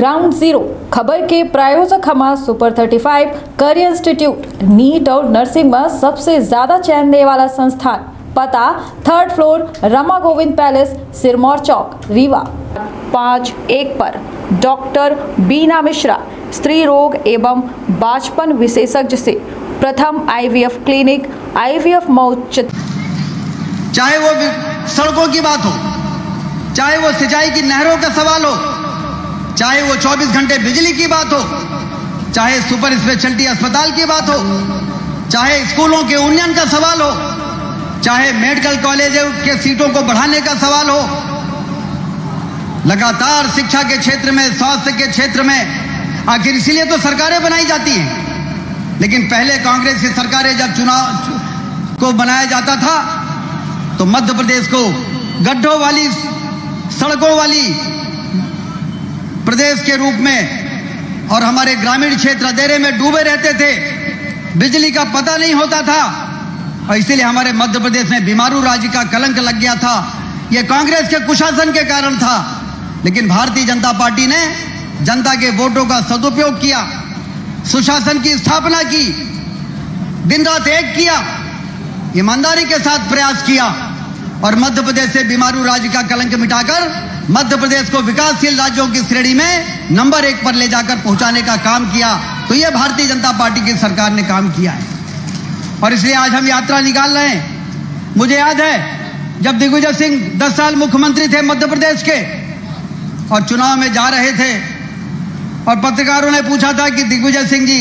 Ground zero खबर के प्रायोजक हमारा सुपर 35 करियर इंस्टीट्यूट नीट और नर्सिंग में सबसे ज्यादा चयन देने वाला संस्थान। पता 3rd floor Rama Govind palace, Sirmour चौक, रीवा। 51 पर डॉक्टर बीना मिश्रा, स्त्री रोग एवं बांझपन विशेषज्ञ से प्रथम IVF क्लिनिक, IVF मौत। चाहे वो सड़कों की बात हो, चाहे वो सिंचाई की नहरों का सवाल हो, चाहे वो 24 घंटे बिजली की बात हो, चाहे सुपर स्पेशलिटी अस्पताल की बात हो, चाहे स्कूलों के उन्नयन का सवाल हो, चाहे मेडिकल कॉलेज के सीटों को बढ़ाने का सवाल हो, लगातार शिक्षा के क्षेत्र में, स्वास्थ्य के क्षेत्र में, आखिर इसीलिए तो सरकारें बनाई जाती हैं। लेकिन पहले कांग्रेस की सरकारें जब चुनाव को बनाया जाता था तो मध्य प्रदेश को गड्ढों वाली, सड़कों वाली प्रदेश के रूप में और हमारे ग्रामीण क्षेत्र अंधेरे में डूबे रहते थे, बिजली का पता नहीं होता था और इसीलिए हमारे मध्य प्रदेश में बीमारू राज्य का कलंक लग गया था। यह कांग्रेस के कुशासन के कारण था। लेकिन भारतीय जनता पार्टी ने जनता के वोटों का सदुपयोग किया, सुशासन की स्थापना की, दिन रात एक किया, ईमानदारी के साथ प्रयास किया और मध्य प्रदेश से बीमारू राज्य का कलंक मिटाकर मध्य प्रदेश को विकासशील राज्यों की श्रेणी में नंबर 1 पर ले जाकर पहुंचाने का काम किया। तो यह भारतीय जनता पार्टी की सरकार ने काम किया है और इसलिए आज हम यात्रा निकाल रहे हैं। मुझे याद है जब दिग्विजय सिंह 10 साल मुख्यमंत्री थे मध्य प्रदेश के और चुनाव में जा रहे थे और पत्रकारों ने पूछा था कि दिग्विजय सिंह जी,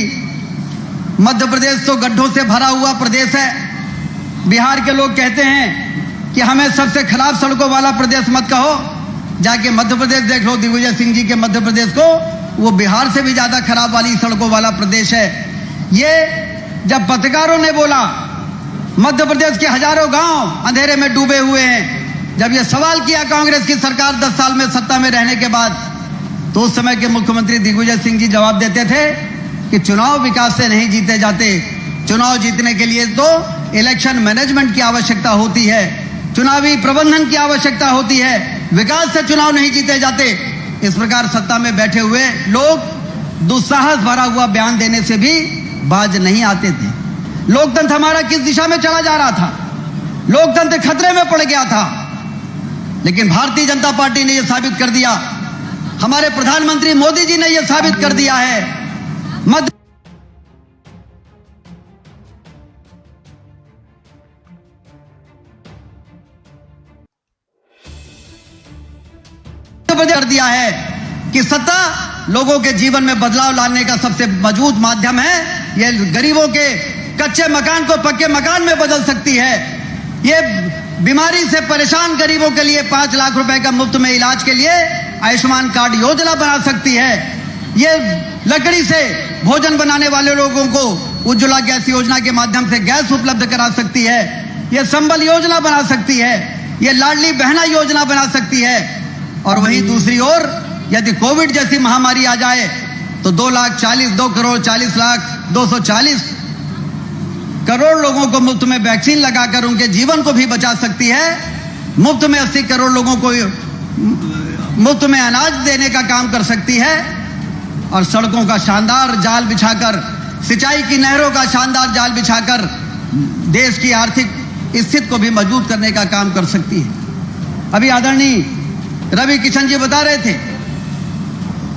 मध्य प्रदेश तो गड्ढों से भरा हुआ प्रदेश है, बिहार के लोग कहते हैं कि हमें सबसे खराब सड़कों वाला प्रदेश मत कहो, जाके मध्य प्रदेश देख लो। दिग्विजय सिंह जी के मध्य प्रदेश को वो बिहार से भी ज्यादा खराब वाली सड़कों वाला प्रदेश है। ये जब पत्रकारों ने बोला मध्य प्रदेश के हजारों गांव अंधेरे में डूबे हुए हैं, जब ये सवाल किया कांग्रेस की सरकार 10 साल में सत्ता में रहने के बाद, तो उस समय के मुख्यमंत्री दिग्विजय सिंह जी जवाब देते थे कि चुनाव विकास से नहीं जीते जाते, चुनाव जीतने के लिए तो इलेक्शन मैनेजमेंट की आवश्यकता होती है, चुनावी प्रबंधन की आवश्यकता होती है, विकास से चुनाव नहीं जीते जाते। इस प्रकार सत्ता में बैठे हुए लोग दुस्साहस भरा हुआ बयान देने से भी बाज नहीं आते थे। लोकतंत्र हमारा किस दिशा में चला जा रहा था, लोकतंत्र खतरे में पड़ गया था। लेकिन भारतीय जनता पार्टी ने यह साबित कर दिया, हमारे प्रधानमंत्री मोदी जी ने यह साबित कर दिया है, मध्य कर दिया है कि सत्ता लोगों के जीवन में बदलाव लाने का सबसे मजबूत माध्यम है। यह गरीबों के कच्चे मकान को पक्के मकान में बदल सकती है। यह बीमारी से परेशान गरीबों के लिए 5 लाख रुपए का मुफ्त में इलाज के लिए आयुष्मान कार्ड योजना बना सकती है। यह लकड़ी से भोजन बनाने वाले लोगों को उज्ज्वला गैस योजना के माध्यम से गैस उपलब्ध करा सकती है। यह संबल योजना बना सकती है। यह लाडली बहना योजना बना सकती है। और वहीं दूसरी ओर यदि कोविड जैसी महामारी आ जाए तो 2 करोड़ 40 लाख 240 करोड़ लोगों को मुफ्त में वैक्सीन लगाकर उनके जीवन को भी बचा सकती है। मुफ्त में 80 करोड़ लोगों को मुफ्त में अनाज देने का काम कर सकती है और सड़कों का शानदार जाल बिछाकर, सिंचाई की नहरों का शानदार जाल बिछाकर देश की आर्थिक स्थिति को भी मजबूत करने का काम कर सकती है। अभी आदरणीय रवि किशन जी बता रहे थे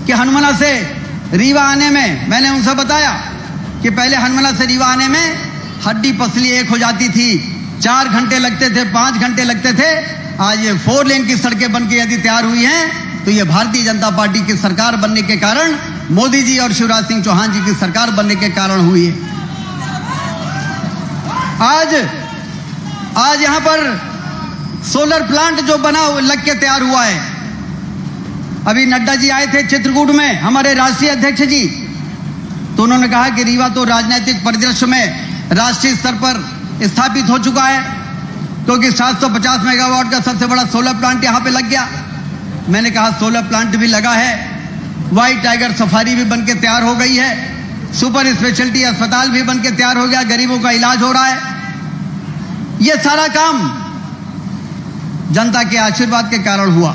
कि हनुमाना से रीवा आने में, मैंने उनसे बताया कि पहले हनुमाना से रीवा आने में हड्डी पसली एक हो जाती थी, 4 घंटे लगते थे, 5 घंटे लगते थे। आज ये 4 लेन की सड़कें बनकर यदि तैयार हुई हैं तो ये भारतीय जनता पार्टी की सरकार बनने के कारण, मोदी जी और शिवराज सिंह चौहान जी की सरकार बनने के कारण हुई है। आज यहां पर सोलर प्लांट जो बना लग के तैयार हुआ है। अभी नड्डा जी आए थे चित्रकूट में, हमारे राष्ट्रीय अध्यक्ष जी, तो उन्होंने कहा कि रीवा तो राजनीतिक परिदृश्य में राष्ट्रीय स्तर पर स्थापित हो चुका है क्योंकि 750 मेगावाट का सबसे बड़ा सोलर प्लांट यहां पे लग गया। मैंने कहा सोलर प्लांट भी लगा है, व्हाइट टाइगर सफारी भी बनके तैयार हो गई है, सुपर स्पेशलिटी अस्पताल भी बनके तैयार हो गया, गरीबों का इलाज हो रहा है। यह सारा काम जनता के आशीर्वाद के कारण हुआ।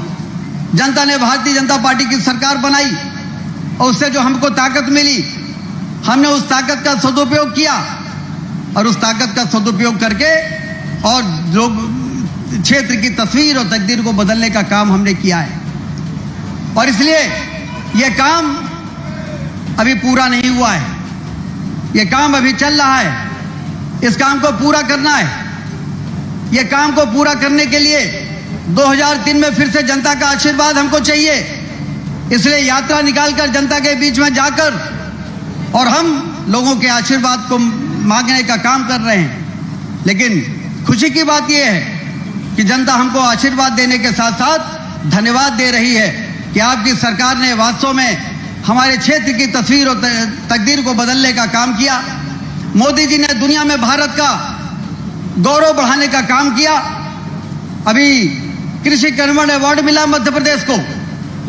जनता ने भारतीय जनता पार्टी की सरकार बनाई और उससे जो हमको ताकत मिली, हमने उस ताकत का सदुपयोग किया और उस ताकत का सदुपयोग करके और लोग क्षेत्र की तस्वीर और तकदीर को बदलने का काम हमने किया है। और इसलिए यह काम अभी पूरा नहीं हुआ है, यह काम अभी चल रहा है। इस काम को पूरा करना है। यह काम को पूरा करने के लिए 2003 में फिर से जनता का आशीर्वाद हमको चाहिए। इसलिए यात्रा निकालकर जनता के बीच में जाकर और हम लोगों के आशीर्वाद को मांगने का काम कर रहे हैं। लेकिन खुशी की बात यह है कि जनता हमको आशीर्वाद देने के साथ साथ धन्यवाद दे रही है कि आपकी सरकार ने वास्तव में हमारे क्षेत्र की तस्वीर और तकदीर को बदलने का काम किया। मोदी जी ने दुनिया में भारत का गौरव बढ़ाने का काम किया। अभी कृषि कर्मण अवार्ड मिला मध्य प्रदेश को,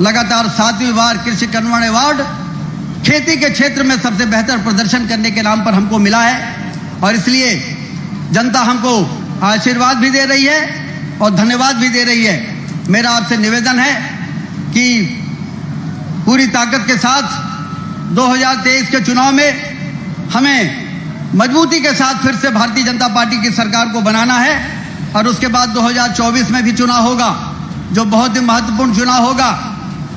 लगातार 7वीं बार कृषि कर्मण अवार्ड खेती के क्षेत्र में सबसे बेहतर प्रदर्शन करने के नाम पर हमको मिला है। और इसलिए जनता हमको आशीर्वाद भी दे रही है और धन्यवाद भी दे रही है। मेरा आपसे निवेदन है कि पूरी ताकत के साथ 2023 के चुनाव में हमें मजबूती के साथ फिर से भारतीय जनता पार्टी की सरकार को बनाना है। और उसके बाद 2024 में भी चुनाव होगा, जो बहुत ही महत्वपूर्ण चुनाव होगा,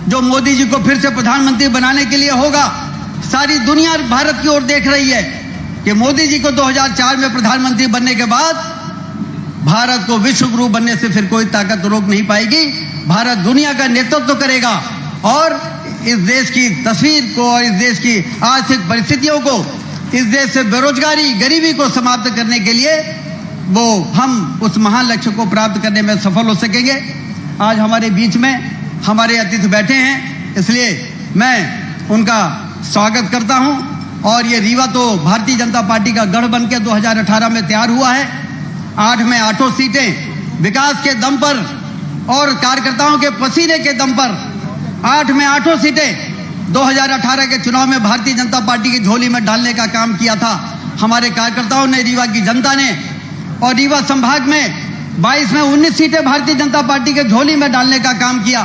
जो मोदी जी को फिर से प्रधानमंत्री बनाने के लिए होगा। सारी दुनिया भारत की ओर देख रही है कि मोदी जी को 2004 में प्रधानमंत्री बनने के बाद भारत को विश्व गुरु बनने से फिर कोई ताकत रोक नहीं पाएगी। भारत दुनिया का नेतृत्व करेगा और इस देश की तस्वीर को और इस देश की आर्थिक परिस्थितियों को, इस देश से बेरोजगारी, गरीबी को समाप्त करने के लिए वो हम उस महान लक्ष्य को प्राप्त करने में सफल हो सकेंगे। आज हमारे बीच में हमारे अतिथि बैठे हैं, इसलिए मैं उनका स्वागत करता हूं। और ये रीवा तो भारतीय जनता पार्टी का गढ़ बनके 2018 में तैयार हुआ है। 8 में 8 सीटें विकास के दम पर और कार्यकर्ताओं के पसीने के दम पर 8 में 8 सीटें 2018 के चुनाव में भारतीय जनता पार्टी की झोली में डालने का काम किया था हमारे कार्यकर्ताओं ने, रीवा की जनता ने। और रीवा संभाग में 22 में 19 सीटें भारतीय जनता पार्टी के झोली में डालने का काम किया।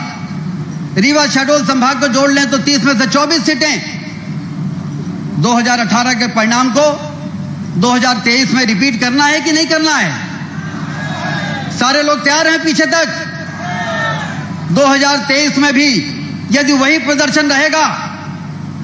रीवा शहडोल संभाग को जोड़ लें तो 30 में से 24 सीटें 2018 के परिणाम को 2023 में रिपीट करना है कि नहीं करना है? सारे लोग तैयार हैं पीछे तक? 2023 में भी यदि वही प्रदर्शन रहेगा,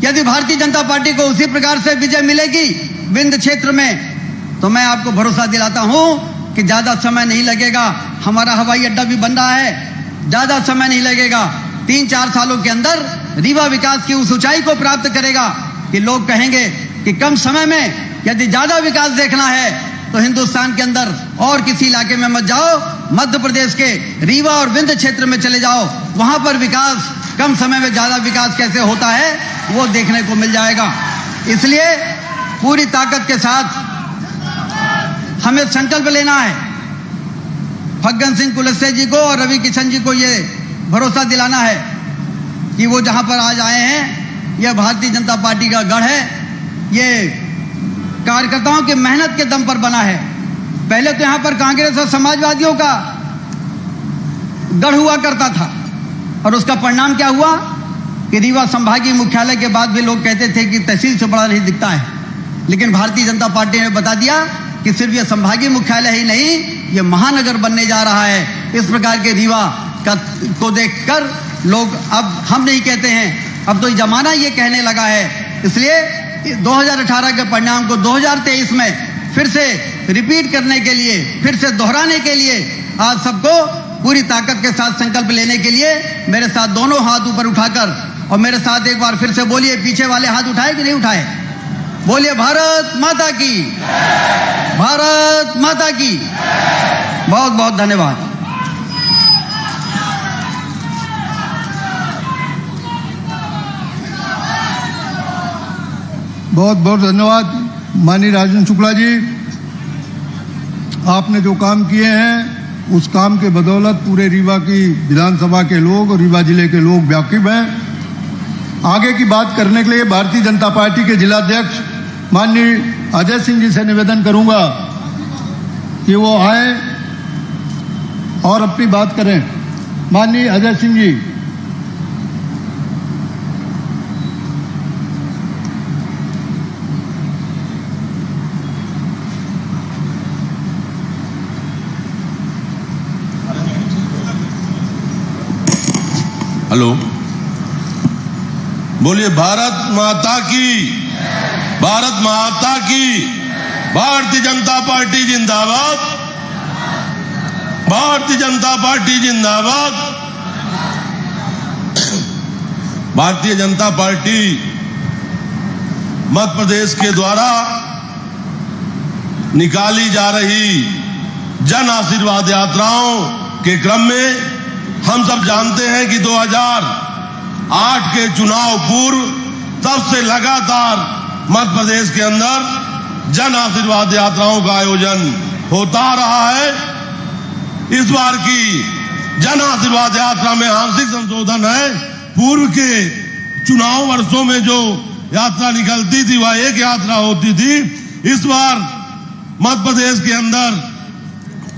यदि भारतीय जनता पार्टी को उसी प्रकार से विजय मिलेगी विंध्य क्षेत्र में, तो मैं आपको भरोसा दिलाता हूं कि ज्यादा समय नहीं लगेगा। हमारा हवाई अड्डा भी बन रहा है, ज्यादा समय नहीं लगेगा। 3-4 सालों के अंदर रीवा विकास की उस ऊंचाई को प्राप्त करेगा कि लोग कहेंगे कि कम समय में यदि ज्यादा विकास देखना है तो हिंदुस्तान के अंदर और किसी इलाके में मत जाओ, मध्य प्रदेश के रीवा और विंध्य क्षेत्र में चले जाओ। वहां पर विकास, कम समय में ज्यादा विकास कैसे होता है वो देखने को मिल जाएगा। इसलिए पूरी ताकत के साथ हमें संकल्प लेना है। फग्गन सिंह कुलस्ते जी को और रवि किशन जी को ये भरोसा दिलाना है कि वो जहां पर आज आए हैं, यह भारतीय जनता पार्टी का गढ़ है। ये कार्यकर्ताओं की मेहनत के दम पर बना है। पहले तो यहां पर कांग्रेस और समाजवादियों का गढ़ हुआ करता था और उसका परिणाम क्या हुआ कि रीवा संभागीय मुख्यालय के बाद भी लोग कहते थे कि तहसील से बड़ा नहीं दिखता है। लेकिन भारतीय जनता पार्टी ने बता दिया कि सिर्फ ये संभागीय मुख्यालय ही नहीं, ये महानगर बनने जा रहा है। इस प्रकार के रीवा को देखकर लोग अब हम नहीं कहते हैं, अब तो जमाना ये कहने लगा है। इसलिए 2018 के परिणाम को 2023 में फिर से रिपीट करने के लिए, फिर से दोहराने के लिए आज सबको पूरी ताकत के साथ संकल्प लेने के लिए मेरे साथ दोनों हाथ ऊपर उठाकर और मेरे साथ एक बार फिर से बोलिए, पीछे वाले हाथ उठाए कि नहीं उठाए? बोलिए भारत माता की, भारत माता की। बहुत बहुत धन्यवाद। बहुत बहुत धन्यवाद माननीय राजेंद्र शुक्ला जी। आपने जो काम किए हैं उस काम के बदौलत पूरे रीवा की विधानसभा के लोग और रीवा जिले के लोग वाकिफ हैं। आगे की बात करने के लिए भारतीय जनता पार्टी के जिलाध्यक्ष माननीय अजय सिंह जी से निवेदन करूंगा कि वो आए और अपनी बात करें। माननीय अजय सिंह जी। हेलो, बोलिए भारत माता की, भारत माता की। भारतीय जनता पार्टी जिंदाबाद, भारतीय जनता पार्टी जिंदाबाद। भारतीय जनता पार्टी मध्य प्रदेश के द्वारा निकाली जा रही जन आशीर्वाद यात्राओं के क्रम में हम सब जानते हैं कि 2008 के चुनाव पूर्व तब से लगातार मध्य प्रदेश के अंदर जन आशीर्वाद यात्राओं का आयोजन होता रहा है। इस बार की जन आशीर्वाद यात्रा में आंशिक संशोधन है। पूर्व के चुनाव वर्षों में जो यात्रा निकलती थी वह एक यात्रा होती थी। इस बार मध्य प्रदेश के अंदर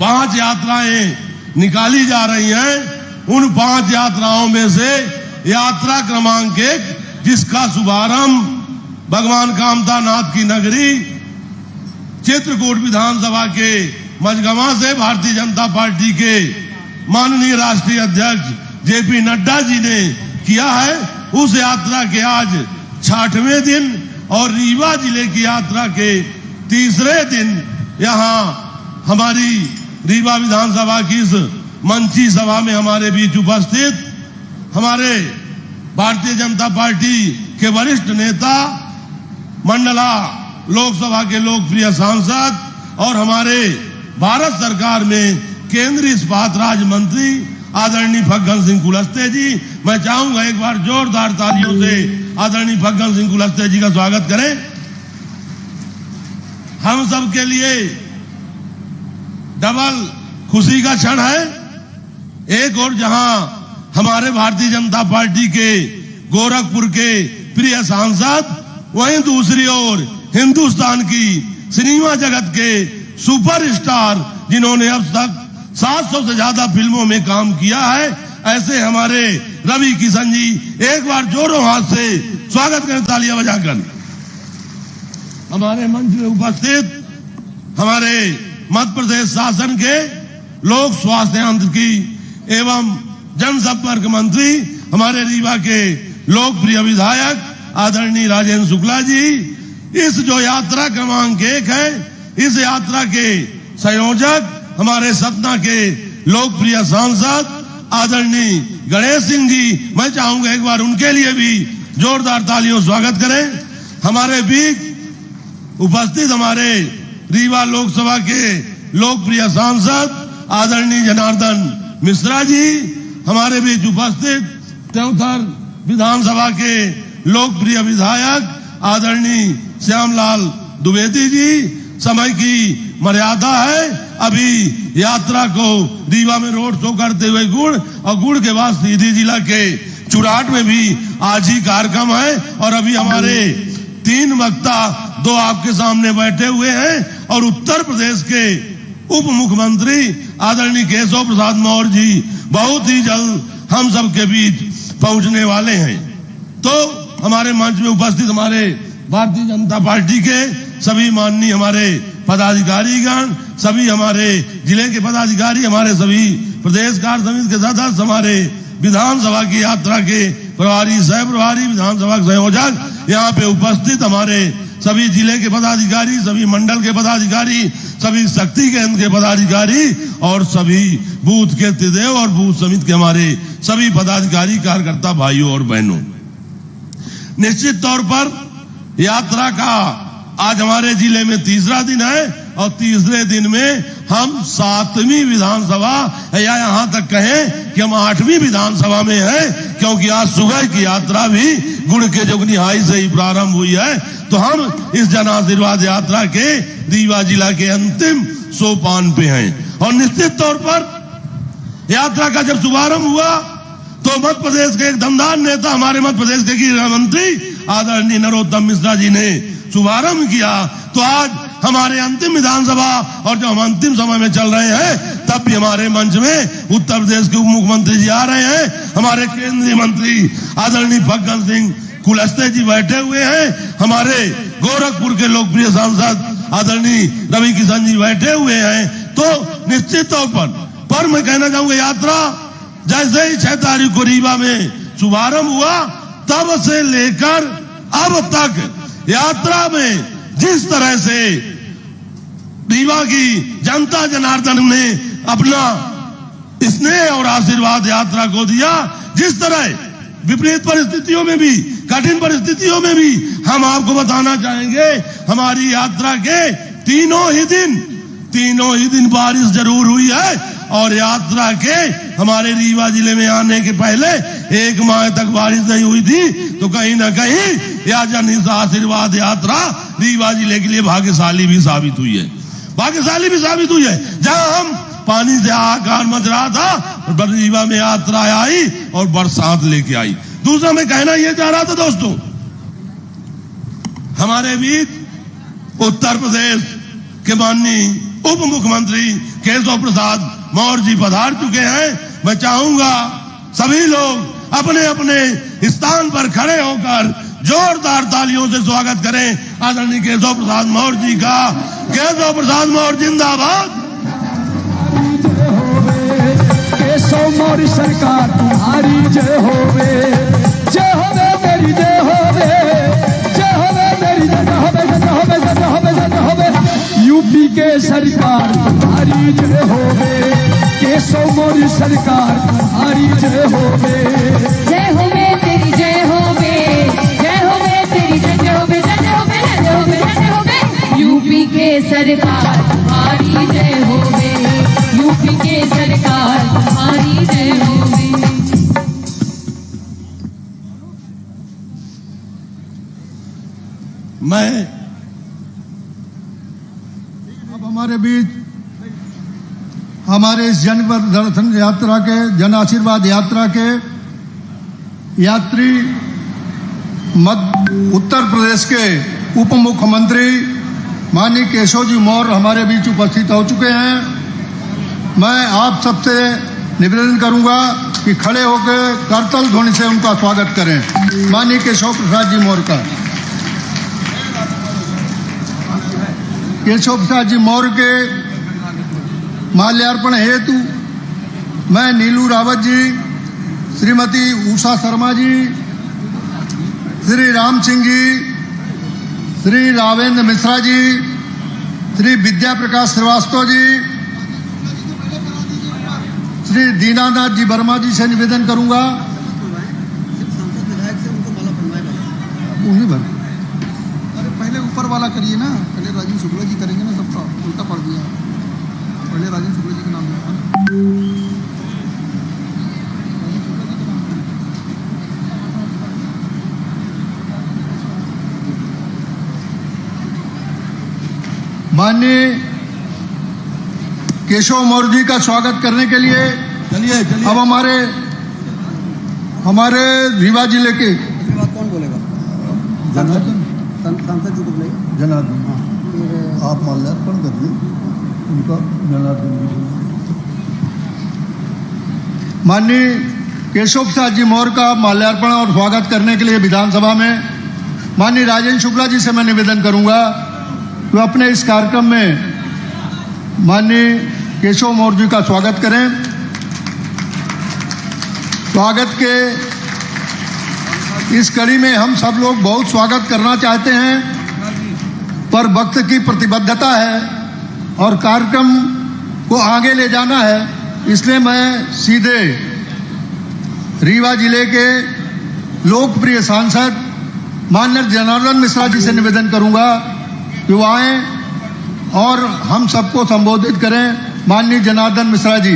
5 यात्राएं निकाली जा रही हैं। उन 5 यात्राओं में से यात्रा क्रमांक 1, जिसका शुभारंभ भगवान कामता नाथ की नगरी चित्रकूट विधानसभा के मझगवां से भारतीय जनता पार्टी के माननीय राष्ट्रीय अध्यक्ष जेपी नड्डा जी ने किया है। उस यात्रा के आज 66वें दिन और रीवा जिले की यात्रा के तीसरे दिन यहाँ हमारी रीवा विधानसभा की इस मंची सभा में हमारे बीच उपस्थित हमारे भारतीय जनता पार्टी के वरिष्ठ नेता, मंडला लोकसभा के लोकप्रिय सांसद और हमारे भारत सरकार में केंद्रीय इस्पात राज्य मंत्री आदरणीय फग्गन सिंह कुलस्ते जी। मैं चाहूंगा एक बार जोरदार तालियों से आदरणीय फग्गन सिंह कुलस्ते जी का स्वागत करें। हम सब के लिए डबल खुशी का क्षण है। एक और जहां हमारे भारतीय जनता पार्टी के गोरखपुर के प्रिय सांसद, वहीं दूसरी ओर हिंदुस्तान की सिनेमा जगत के सुपरस्टार जिन्होंने अब तक 700 से ज्यादा फिल्मों में काम किया है, ऐसे हमारे रवि किशन जी, एक बार जोरों हाथ से स्वागत करें तालियां बजाकर। हमारे मंच में उपस्थित हमारे मध्य प्रदेश शासन के लोक स्वास्थ्य यांत्रिकी एवं जनसंपर्क मंत्री, हमारे रीवा के लोकप्रिय विधायक आदरणीय राजेंद्र शुक्ला जी। इस जो यात्रा क्रमांक 1 है, इस यात्रा के संयोजक हमारे सतना के लोकप्रिय सांसद आदरणीय गणेश सिंह जी। मैं चाहूंगा एक बार उनके लिए भी जोरदार तालियों स्वागत करें। हमारे बीच उपस्थित हमारे रीवा लोकसभा के लोकप्रिय सांसद आदरणीय जनार्दन मिश्रा जी, हमारे बीच उपस्थित त्योथर विधानसभा के लोकप्रिय विधायक आदरणीय श्यामलाल द्विवेदी जी। समय की मर्यादा है, अभी यात्रा को रीवा में रोड शो करते हुए गुड़ और गुड़ के बाद सीधी जिला के चुराट में भी आज ही कार्यक्रम है। और अभी हमारे 3 वक्ता 2 आपके सामने बैठे हुए हैं और उत्तर प्रदेश के उप मुख्यमंत्री आदरणीय केशव प्रसाद मौर्य जी बहुत ही जल्द हम सब के बीच पहुंचने वाले हैं। तो हमारे मंच में उपस्थित हमारे भारतीय जनता पार्टी के सभी माननीय हमारे पदाधिकारीगण, सभी हमारे जिले के पदाधिकारी, हमारे सभी प्रदेश कार्य समिति के सदस्य, हमारे विधानसभा की यात्रा के प्रभारी, सह प्रभारी, विधानसभा के संयोजक, यहाँ पे उपस्थित हमारे सभी जिले के पदाधिकारी, सभी मंडल के पदाधिकारी, सभी शक्ति केंद्र के पदाधिकारी और सभी बूथ के तिदेव और बूथ समिति के हमारे सभी पदाधिकारी, कार्यकर्ता भाइयों और बहनों, निश्चित तौर पर यात्रा का आज हमारे जिले में तीसरा दिन है और तीसरे दिन में हम 7वीं विधानसभा या यहाँ तक कहें कि हम 8वीं विधानसभा में हैं, क्योंकि आज सुबह की यात्रा भी गुड़ के जोगनिहाई से ही प्रारंभ हुई है। तो हम इस जन आशीर्वाद यात्रा के रीवा जिला के अंतिम सोपान पे हैं और निश्चित तौर पर यात्रा का जब शुभारंभ हुआ तो मध्य प्रदेश के एक दमदार नेता, हमारे मध्य प्रदेश के गृह मंत्री आदरणीय नरोत्तम मिश्रा जी ने शुभारंभ किया। तो आज हमारे अंतिम विधानसभा और जब हम अंतिम समय में चल रहे हैं, तब भी हमारे मंच में उत्तर प्रदेश के उप मुख्यमंत्री जी आ रहे हैं, हमारे केंद्रीय मंत्री आदरणीय फग्गन सिंह कुलस्ते जी बैठे हुए हैं, हमारे गोरखपुर के लोकप्रिय सांसद आदरणीय रवि किशन जी बैठे हुए हैं। तो निश्चित तौर पर मैं कहना चाहूंगा, यात्रा जैसे ही 6 तारीख को रीवा में शुभारंभ हुआ तब से लेकर अब तक यात्रा में जिस तरह से रीवा की जनता जनार्दन ने अपना स्नेह और आशीर्वाद यात्रा को दिया, जिस तरह विपरीत परिस्थितियों में भी, कठिन परिस्थितियों में भी हम आपको बताना चाहेंगे, हमारी यात्रा के तीनों ही दिन बारिश जरूर हुई है और यात्रा के हमारे रीवा जिले में आने के पहले 1 माह तक बारिश नहीं हुई थी। तो कहीं ना कहीं यह जन आशीर्वाद यात्रा रीवा जिले के लिए भाग्यशाली भी साबित हुई है, जहां हम पानी से आकार मच रहा था और रीवा में यात्रा आई और बरसात लेके आई। दूसरा मैं कहना यह चाह रहा था दोस्तों, हमारे बीच उत्तर प्रदेश के माननीय उप मुख्यमंत्री केशव प्रसाद मौर्य जी पधार चुके हैं। मैं चाहूंगा सभी लोग अपने अपने स्थान पर खड़े होकर जोरदार तालियों से स्वागत करें आदरणीय केशव प्रसाद मौर्य जी का। केशव प्रसाद मौर्य जिंदाबाद। केशव मौर्य सरकार तुम्हारी जय होवे, जय होवे मेरी जय होवे, जय होवे मेरी जय होवे, जय होवे, जय होवे, जय होवे। यूपी के सरकार तुम्हारी जय होवे, केशव मौर्य सरकार तुम्हारी जय होवे, जय होवे तेरी जय होवे, जय होवे तेरी जय होवे, जय होवे, जय होवे, जय होवे। यूपी के सरकार तुम्हारी जय होवे, यूपी के सरकार तुम्हारी जय होवे। मैं अब हमारे बीच हमारे इस जन दर्शन यात्रा के, जन आशीर्वाद यात्रा के यात्री उत्तर प्रदेश के उप मुख्यमंत्री माननीय केशव जी मौर्य हमारे बीच उपस्थित हो चुके हैं। मैं आप सबसे निवेदन करूंगा कि खड़े होकर करतल ध्वनि से उनका स्वागत करें। माननीय केशव प्रसाद जी मौर्य का। केशव प्रसाद जी मौर्य के माल्यार्पण हेतु मैं नीलू रावत जी, श्रीमती उषा शर्मा जी, श्री राम सिंह जी, श्री रावेंद्र मिश्रा जी, श्री विद्या प्रकाश श्रीवास्तव जी, श्री दीनानाथ जी वर्मा जी से निवेदन करूंगा। उन्हीं भर अरे पहले ऊपर वाला करिए ना, पहले राजेंद्र शुक्ला जी करेंगे ना, सबका उल्टा पड़ दिया। पहले राजेंद्र शुक्ला जी का नाम लिखा ना। माननीय केशव मौर्य जी का स्वागत करने के लिए चलिए अब हमारे रीवा जिले के इसके बाद कौन बोलेगा? सांसद जी को बुलाइए। जनार्दन, आप माल्यार्पण करिए उनका। जनार्दन माननीय केशव प्रसाद जी मौर्य का माल्यार्पण और स्वागत करने के लिए विधानसभा में माननीय राजेंद्र शुक्ला जी से मैं निवेदन करूंगा तो अपने इस कार्यक्रम में माननीय केशव मौर्य जी का स्वागत करें। स्वागत के इस कड़ी में हम सब लोग बहुत स्वागत करना चाहते हैं, पर वक्त की प्रतिबद्धता है और कार्यक्रम को आगे ले जाना है, इसलिए मैं सीधे रीवा जिले के लोकप्रिय सांसद माननीय जनार्दन मिश्रा जी से निवेदन करूंगा कि वो आए और हम सबको संबोधित करें। माननीय जनार्दन मिश्रा जी।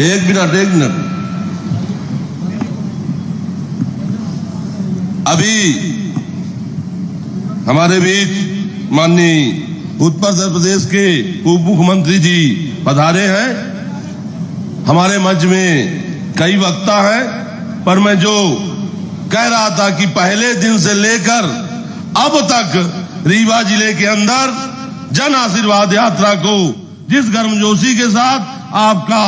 एक मिनट अभी हमारे बीच माननीय उत्तर प्रदेश के उप मुख्यमंत्री जी पधारे हैं। हमारे मंच में कई वक्ता हैं, पर मैं जो कह रहा था कि पहले दिन से लेकर अब तक रीवा जिले के अंदर जन आशीर्वाद यात्रा को जिस गर्मजोशी के साथ आपका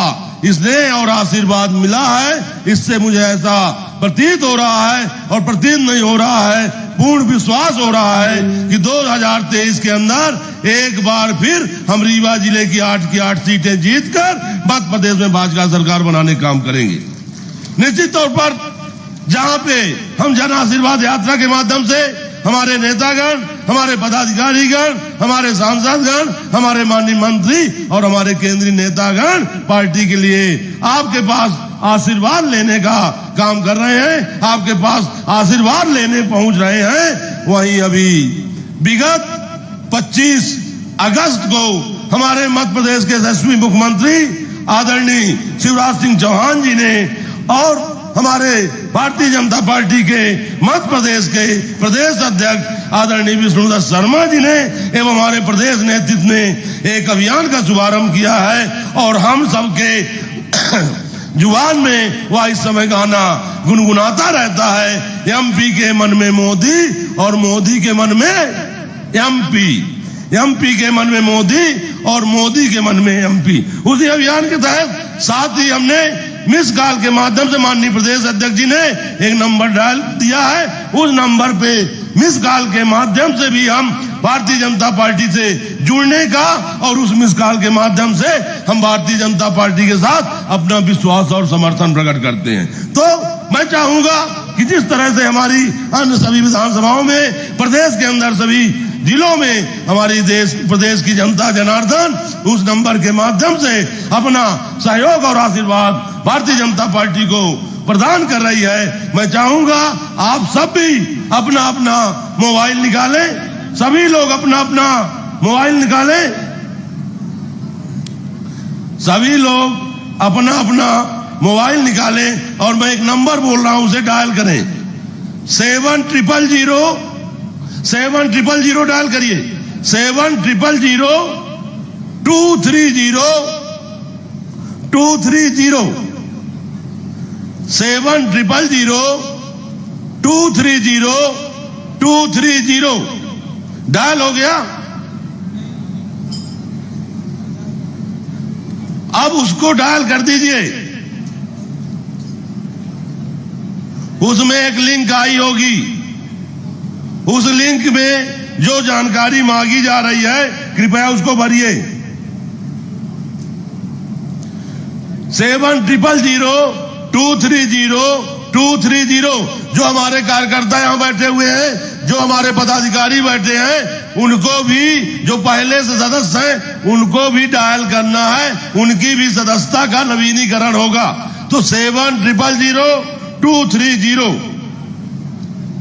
स्नेह और आशीर्वाद मिला है, इससे मुझे ऐसा प्रतीत हो रहा है और प्रतीत नहीं हो रहा है पूर्ण विश्वास हो रहा है कि 2023 के अंदर एक बार फिर हम रीवा जिले की 8 की 8 सीटें जीतकर मध्य प्रदेश में भाजपा सरकार बनाने का काम करेंगे। निश्चित तौर पर जहां पे हम जन आशीर्वाद यात्रा के माध्यम से हमारे नेतागण, हमारे पदाधिकारीगण, हमारे सांसदगण, हमारे माननीय मंत्री और हमारे केंद्रीय नेतागण पार्टी के लिए आपके पास आशीर्वाद लेने का काम कर रहे हैं, आपके पास आशीर्वाद लेने पहुंच रहे हैं। वहीं अभी विगत 25 अगस्त को हमारे मध्य प्रदेश के यशस्वी मुख्यमंत्री आदरणीय शिवराज सिंह चौहान जी ने और हमारे भारतीय जनता पार्टी के मध्य प्रदेश के प्रदेश अध्यक्ष आदरणीय विष्णुदत्त शर्मा जी ने एवं हमारे प्रदेश नेतृत्व ने एक अभियान का शुभारंभ किया है और हम सबके जुबान में वह इस समय गाना गुनगुनाता रहता है, एमपी के मन में मोदी और मोदी के मन में एमपी, एमपी के मन में मोदी और मोदी के मन में एमपी। उसी अभियान के तहत साथ ही हमने मिस कॉल के माध्यम से माननीय प्रदेश अध्यक्ष जी ने एक नंबर डायल दिया है, उस नंबर पे मिस कॉल के माध्यम से भी हम भारतीय जनता पार्टी से जुड़ने का और उस मिस कॉल के माध्यम से हम भारतीय जनता पार्टी के साथ अपना विश्वास और समर्थन प्रकट करते हैं। तो मैं चाहूंगा कि जिस तरह से हमारी अन्य सभी विधानसभाओं में, प्रदेश के अंदर सभी जिलों में हमारी प्रदेश की जनता जनार्दन उस नंबर के माध्यम से अपना सहयोग और आशीर्वाद भारतीय जनता पार्टी को प्रदान कर रही है। मैं चाहूंगा आप सब भी अपना अपना मोबाइल निकालें, सभी लोग अपना अपना मोबाइल निकालें, सभी लोग अपना अपना मोबाइल निकालें और मैं एक नंबर बोल रहा हूं, उसे डायल करें। 700 डायल करिए, 700 230 230 700 230 230 डायल हो गया। अब उसको डायल कर दीजिए, उसमें एक लिंक आई होगी, उस लिंक में जो जानकारी मांगी जा रही है कृपया उसको भरिए। 700 230 230 जो हमारे कार्यकर्ता यहां बैठे हुए हैं, जो हमारे पदाधिकारी बैठे हैं, उनको भी, जो पहले से सदस्य हैं, उनको भी डायल करना है, उनकी भी सदस्यता का नवीनीकरण होगा। तो 700 230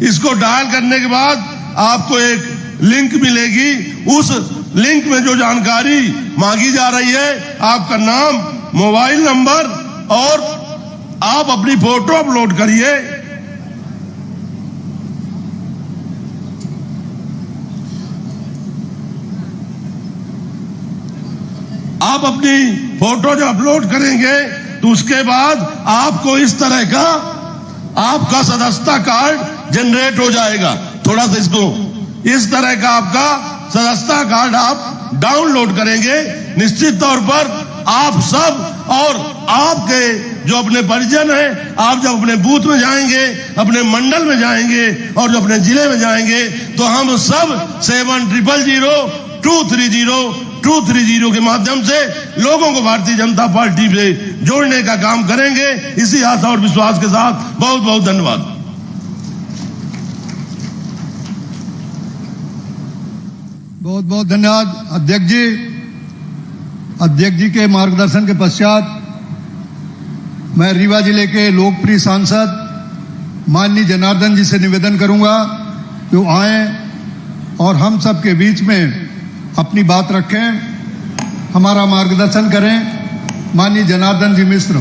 इसको डायल करने के बाद आपको एक लिंक मिलेगी, उस लिंक में जो जानकारी मांगी जा रही है, आपका नाम, मोबाइल नंबर और आप अपनी फोटो अपलोड करिए। आप अपनी फोटो जो अपलोड करेंगे तो उसके बाद आपको इस तरह का आपका सदस्यता कार्ड जनरेट हो जाएगा। थोड़ा सा इसको, इस तरह का आपका सदस्यता कार्ड आप डाउनलोड करेंगे। निश्चित तौर पर आप सब और आपके जो अपने परिजन हैं, आप जब अपने बूथ में जाएंगे, अपने मंडल में जाएंगे और जो अपने जिले में जाएंगे, तो हम सब 700 230 के माध्यम से लोगों को भारतीय जनता पार्टी से जोड़ने का काम करेंगे। इसी आशा और विश्वास के साथ बहुत बहुत धन्यवाद। बहुत बहुत धन्यवाद अध्यक्ष जी। अध्यक्ष जी के मार्गदर्शन के पश्चात मैं रीवा जिले के लोकप्रिय सांसद माननीय जनार्दन जी से निवेदन करूंगा कि वो आए और हम सब के बीच में अपनी बात रखें, हमारा मार्गदर्शन करें। माननीय जनार्दन जी मिश्र।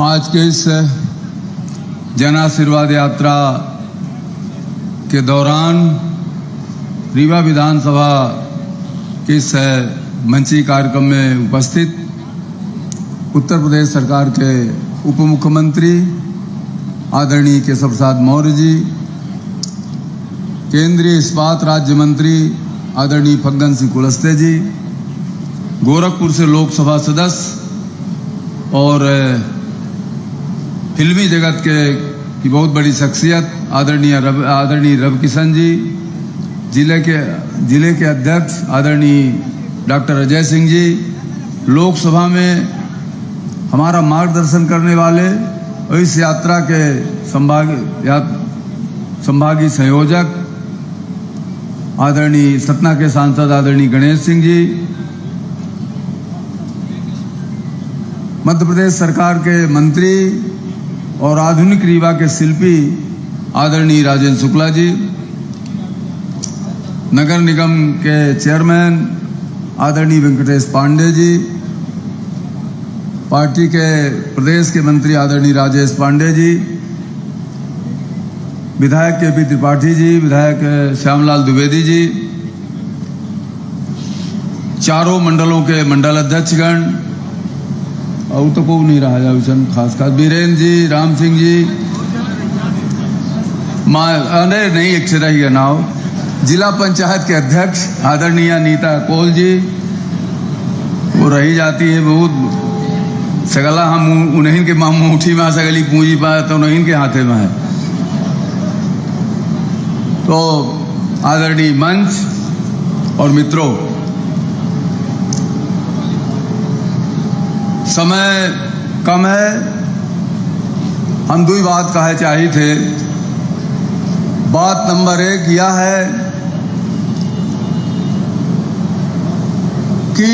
आज के इस जन आशीर्वाद यात्रा के दौरान रीवा विधानसभा के इस मंची कार्यक्रम में उपस्थित उत्तर प्रदेश सरकार के उप मुख्यमंत्री आदरणीय केशव प्रसाद मौर्य जी, केंद्रीय इस्पात राज्य मंत्री आदरणीय फग्गन सिंह कुलस्ते जी, गोरखपुर से लोकसभा सदस्य और फिल्मी जगत की बहुत बड़ी शख्सियत आदरणीय रवि किशन जी, जिले के अध्यक्ष आदरणीय डॉक्टर अजय सिंह जी, लोकसभा में हमारा मार्गदर्शन करने वाले और इस यात्रा के संभागीय संयोजक आदरणीय सतना के सांसद आदरणीय गणेश सिंह जी, मध्य प्रदेश सरकार के मंत्री और आधुनिक रीवा के शिल्पी आदरणीय राजेंद्र शुक्ला जी, नगर निगम के चेयरमैन आदरणीय वेंकटेश पांडे जी, पार्टी के प्रदेश के मंत्री आदरणीय राजेश पांडे जी, विधायक के त्रिपाठी जी, विधायक श्यामलाल द्विवेदी जी, चारों मंडलों के मंडल अध्यक्षगण और तो को नहीं रहा जाऊन खास बीरेन्द्र जी, राम सिंह जी, नहीं एक से रही नाव, जिला पंचायत के अध्यक्ष आदरणीय नीता कोल जी, वो रही जाती है बहुत सगला, हम उन्हीं के मुठी में सगली पूंजी पाए तो उन्हीं के हाथे में है। तो आदरणीय मंच और मित्रों, समय कम है, हम दो ही बात कहे चाहिए थे। बात नंबर 1 यह है कि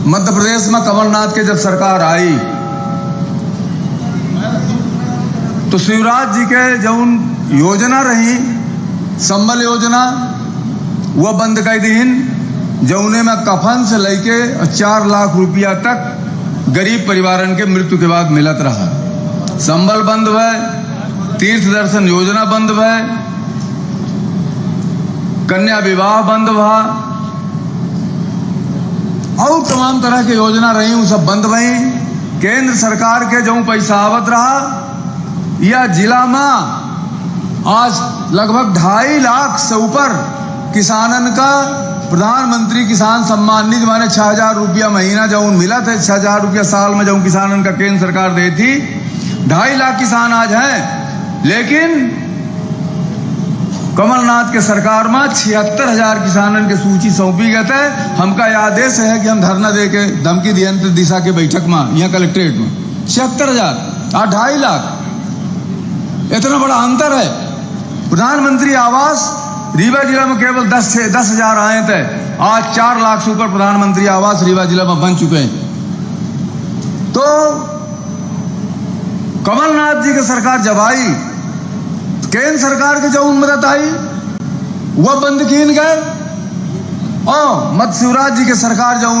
मध्य प्रदेश में कमलनाथ के जब सरकार आई तो शिवराज जी के जो योजना रही संबल योजना वह बंद कर दीन, जौने में कफन से लेके 4 लाख रुपया तक गरीब परिवारन के मृत्यु के बाद मिलत रहा। संबल बंद भय, तीर्थ दर्शन योजना बंद भय, कन्या विवाह बंद भा और तमाम तरह के योजना रही वो सब बंद भई। केंद्र सरकार के जो पैसा आवत रहा, यह जिला में आज लगभग 2.5 लाख से ऊपर किसानन का प्रधानमंत्री किसान सम्मान निधि माने 6,000 रुपया महीना जो मिला था, 6,000 रुपया साल में जो किसानन का केंद्र सरकार दी थी, 2.5 लाख किसान आज हैं। लेकिन कमलनाथ के सरकार में 76,000 किसानन के सूची सौंपी गए थे। हमका यह आदेश है कि हम धरना दे के धमकी दियंत्र दिशा के बैठक में यहाँ कलेक्ट्रेट में 76,000 और 2.5 लाख, इतना बड़ा अंतर है। प्रधानमंत्री आवास रीवा जिला में केवल 10,000 आए थे, आज 4 लाख से ऊपर प्रधानमंत्री आवास रीवा जिला में बन चुके हैं। तो कमलनाथ जी की सरकार जब आई, केंद्र सरकार के जो मदद आई वह बंद कीन गए, और मध्य शिवराज जी के सरकार जो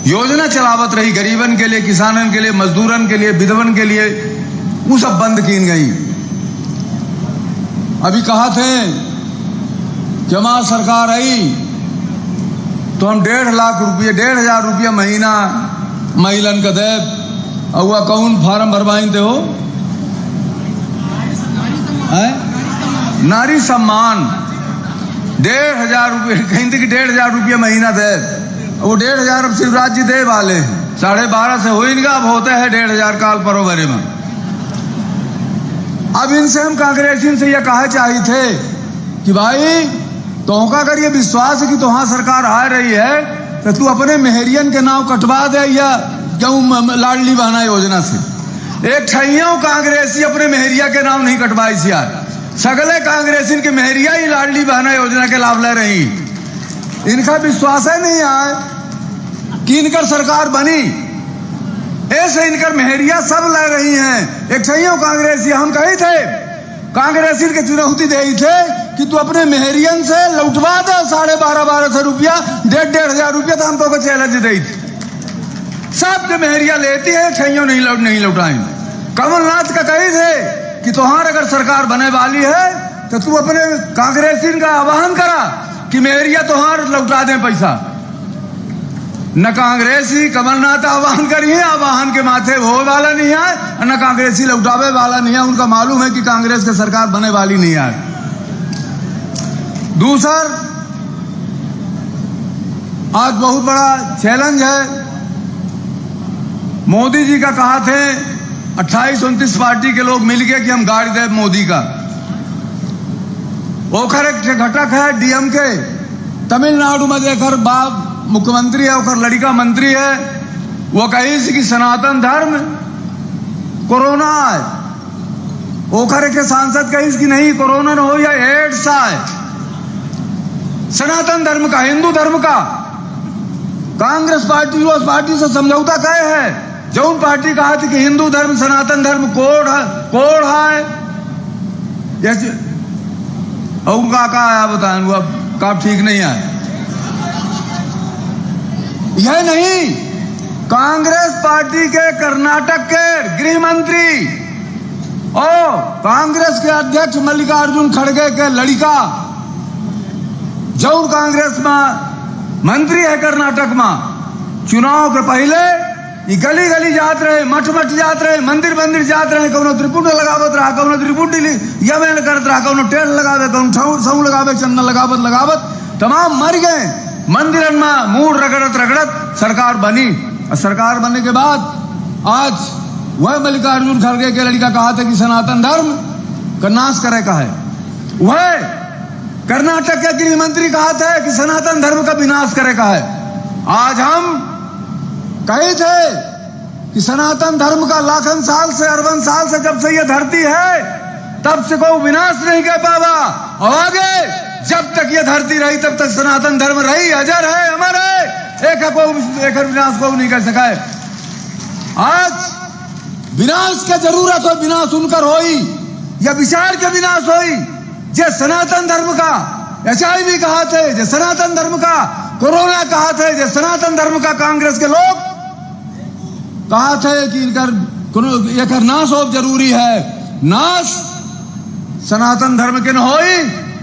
योजना चलावत रही गरीबन के लिए, किसानन के लिए, मजदूरन के लिए, विधवन के लिए, वो सब बंद कीन गई। अभी कहा थे कि हमारी सरकार आई तो हम 1,50,000 रुपया महीना महिलन का दे, और वह कौन फार्म भरवाइन थे हो नारी सम्मान 1,500 रुपये, कहीं थी कि 1,500 रुपया महीना दे, वो 1,500 अब शिवराज जी दे वाले 12.5 से हो इनका, अब होता है 1,500 काल परोवरे में। अब इनसे हम कांग्रेसी से यह कहा चाहिए थे कि भाई तोहका अगर ये विश्वास है कि तुहां सरकार आ रही है तो तू अपने मेहरियन के नाम कटवा दे, या क्यों लाडली बहना योजना से एक ठइयों कांग्रेसी अपने मेहरिया के नाम नहीं कटवाई सी, यार सगले कांग्रेसी के मेहरिया ही लाडली बहना योजना के लाभ ले रही। इनका विश्वास है नहीं आए कि इनकर सरकार बनी, ऐसे इनकर मेहरिया सब ले रही हैं। एक ठइयों कांग्रेसी हम कही थे, कांग्रेसी के चुनौती दे थे कि तू अपने मेहरियन से लौटवा दे 12,500 रुपया, 1,500 रुपया तो हम तो चैलेंज दी थी। सब के मेहरिया लेती है, ठइयों नहीं लौटाएं। कमलनाथ का कही थे कि तुहार अगर सरकार बने वाली है तो तू अपने कांग्रेसी का आह्वान करा कि मेहरिया तुहार लौटा दें पैसा। न कांग्रेसी कमलनाथ आह्वान करिए, आह्वान के माथे हो वाला नहीं है, न कांग्रेसी लौटावे वाला नहीं है। उनका मालूम है कि कांग्रेस की सरकार बने वाली नहीं है। दूसर, आज बहुत बड़ा चैलेंज है। मोदी जी का कहा थे 28-29 पार्टी के लोग मिलके कि हम गाड़ी दे मोदी का। ओखर एक घटक है डीएमके, तमिलनाडु में देखकर बाप मुख्यमंत्री है, ओखर लड़का मंत्री है, वो कही कि सनातन धर्म कोरोना है। ओखर के सांसद कही कि नहीं कोरोना न हो या एड्स है। सनातन धर्म का, हिंदू धर्म का कांग्रेस पार्टी उस पार्टी से समझौता कहे है। जौन पार्टी कहा थी कि हिंदू धर्म सनातन धर्म कोड है उनका कहा है, बताएं वो अब का ठीक नहीं है। यह नहीं, कांग्रेस पार्टी के कर्नाटक के गृह मंत्री और कांग्रेस के अध्यक्ष मल्लिकार्जुन खड़गे के लड़का जौन कांग्रेस में मंत्री है कर्नाटक में, चुनाव के पहले गली गली जात रहे, मठ मठ जात रहे, मंदिर मंदिर जात रहे, कौनो त्रिपुंड लगावत रहा, कौनो त्रिपुंड यमेन करत रहा, कौनो टेल लगावे, कौनो सऊ लगावे, चंदन लगावत तमाम मर गए। मंदिरन में मूड रगड़त सरकार बनी। और सरकार बनने के बाद आज वह मल्लिकार्जुन खड़गे के लड़का कहा था कि सनातन धर्म का नाश करे का है। वह कर्नाटक के गृह मंत्री कहा था कि सनातन धर्म का विनाश करे का है। आज हम कहे थे कि सनातन धर्म का लाखन साल से अरबन साल से जब से यह धरती है तब से कोई विनाश नहीं कर पावा, और आगे जब तक यह धरती रही तब तक सनातन धर्म रही, अजर है, अमर है, एक विनाश को नहीं कर सका है। आज विनाश का जरूरत हो, विनाश उनकर होई या विचार के विनाश होई। जे सनातन धर्म का HIV कहा थे, जे सनातन धर्म का कोरोना कहा थे, जे सनातन धर्म का कांग्रेस के लोग कहा थे कि इनकर नाश हो जरूरी है। नाश सनातन धर्म के न होई,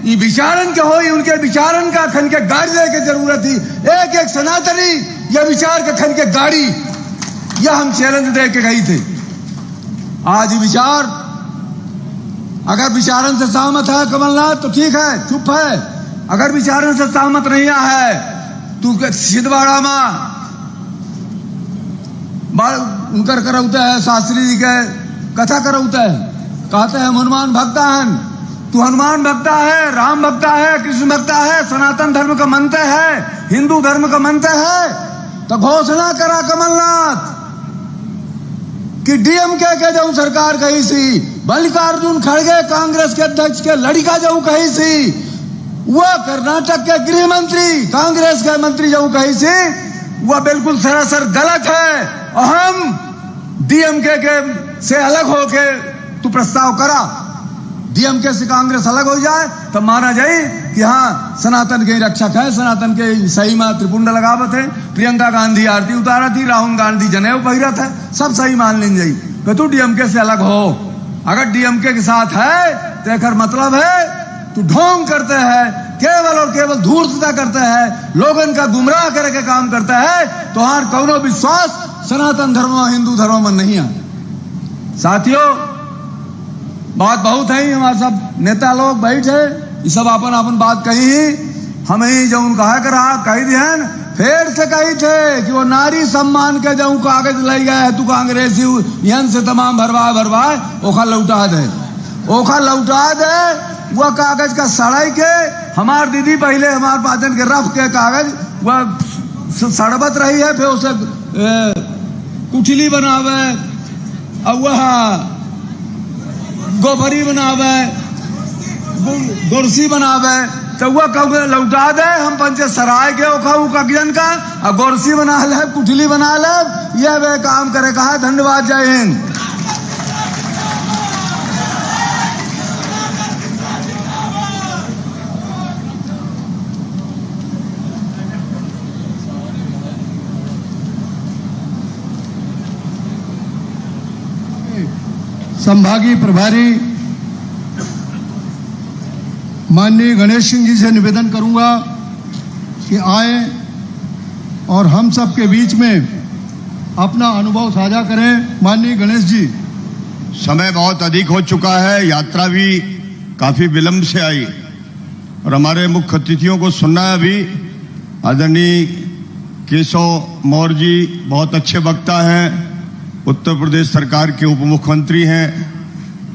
ये विचारन के होई, उनके विचारन का खन के गाड़ी दे के जरूरत थी। एक एक सनातनी यह विचार के खन के गाड़ी, यह हम चैलेंज दे के गई थे। आज ये विचार अगर विचारन से सहमत है कमलनाथ तो ठीक है, चुप है। अगर विचारन से सहमत नहीं है तू सिद्धवाड़ा में उनकर करौते है, शास्त्री जी के कथा करौते है, कहते हैं हनुमान भक्ता है, तू हनुमान भक्ता है, राम भक्ता है, कृष्ण भक्ता है, सनातन धर्म का मनते है, हिंदू धर्म का मनते है, तो घोषणा करा कमलनाथ कि डीएमके के जो सरकार कही सी, मल्लिकार्जुन खड़गे कांग्रेस के अध्यक्ष के लड़का जो कही सी, वह कर्नाटक के गृह मंत्री कांग्रेस के मंत्री जो कही सी, वह बिल्कुल सरासर गलत है। और हम डीएमके के से अलग होके तू प्रस्ताव करा, डीएमके से कांग्रेस अलग हो जाए तब माना जाए कि हाँ सनातन के रक्षक है, सनातन के सही में त्रिपुंड लगावत है, प्रियंका गांधी आरती उतारा थी, राहुल गांधी जनेऊ पहिरत है, सब सही मान लीन जाई कि तू डीएमके से अलग हो। अगर डीएमके के साथ है तो एक मतलब है तू ढोंग करते हैं, केवल और केवल धूर्तता करते हैं, लोगन का गुमराह करे के काम करता है, तो हर कौनो विश्वास सनातन धर्म और हिंदू धर्म में नहीं है। साथियों बात बहुत है, हमारे सब नेता लोग बैठे ये सब अपन बात कही ही हमें जो कहा करा कही दिहन, फिर से कही थे कि वो नारी सम्मान के जो कागज ले गए तू कांग्रेसी यन से तमाम भरवाए ओखा लौटा दे, ओखा लौटा दे। वह कागज का सड़ाई के हमार दीदी पहले हमार पाचन के रफ के कागज वह सड़बत रही है, फिर उसे कुचली बनावे और वह गोफरी बनावे, गोरसी बनावे, तो वह कब लौटा दे। हम पंचे सराय के कागजन का और गोरसी बना ले, कुचली बना ले, यह वे काम करे कहा। धन्यवाद, जय हिंद। संभागीय प्रभारी माननीय गणेश सिंह जी से निवेदन करूंगा कि आए और हम सब के बीच में अपना अनुभव साझा करें। माननीय गणेश जी, समय बहुत अधिक हो चुका है, यात्रा भी काफी विलंब से आई और हमारे मुख्य अतिथियों को सुनना है। अभी आदरणीय केशव मौर्य जी बहुत अच्छे वक्ता हैं, उत्तर प्रदेश सरकार के उप मुख्यमंत्री हैं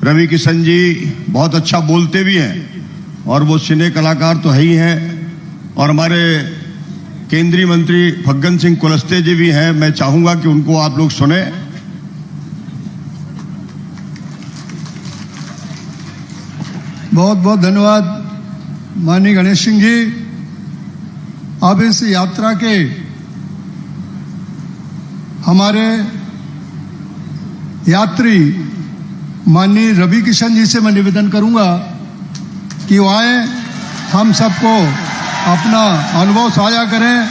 रवि किशन जी, बहुत अच्छा बोलते भी हैं और वो सिने कलाकार तो है ही हैं। और हमारे केंद्रीय मंत्री फग्गन सिंह कुलस्ते जी भी हैं, मैं चाहूंगा कि उनको आप लोग सुने। बहुत बहुत धन्यवाद माननीय गणेश सिंह जी। अब इस यात्रा के हमारे यात्री माननीय रवि किशन जी से मैं निवेदन करूंगा कि वो आए, हम सबको अपना अनुभव साझा करें।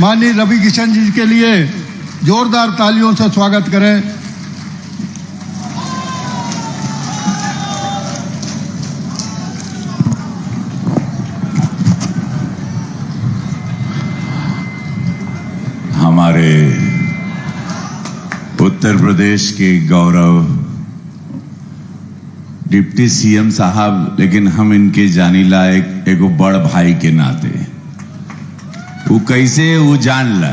माननीय रवि किशन जी के लिए जोरदार तालियों से स्वागत करें। हमारे उत्तर प्रदेश के गौरव डिप्टी सीएम साहब, लेकिन हम इनके जानीला एगो बड़ भाई के नाते वो कैसे वो जान ला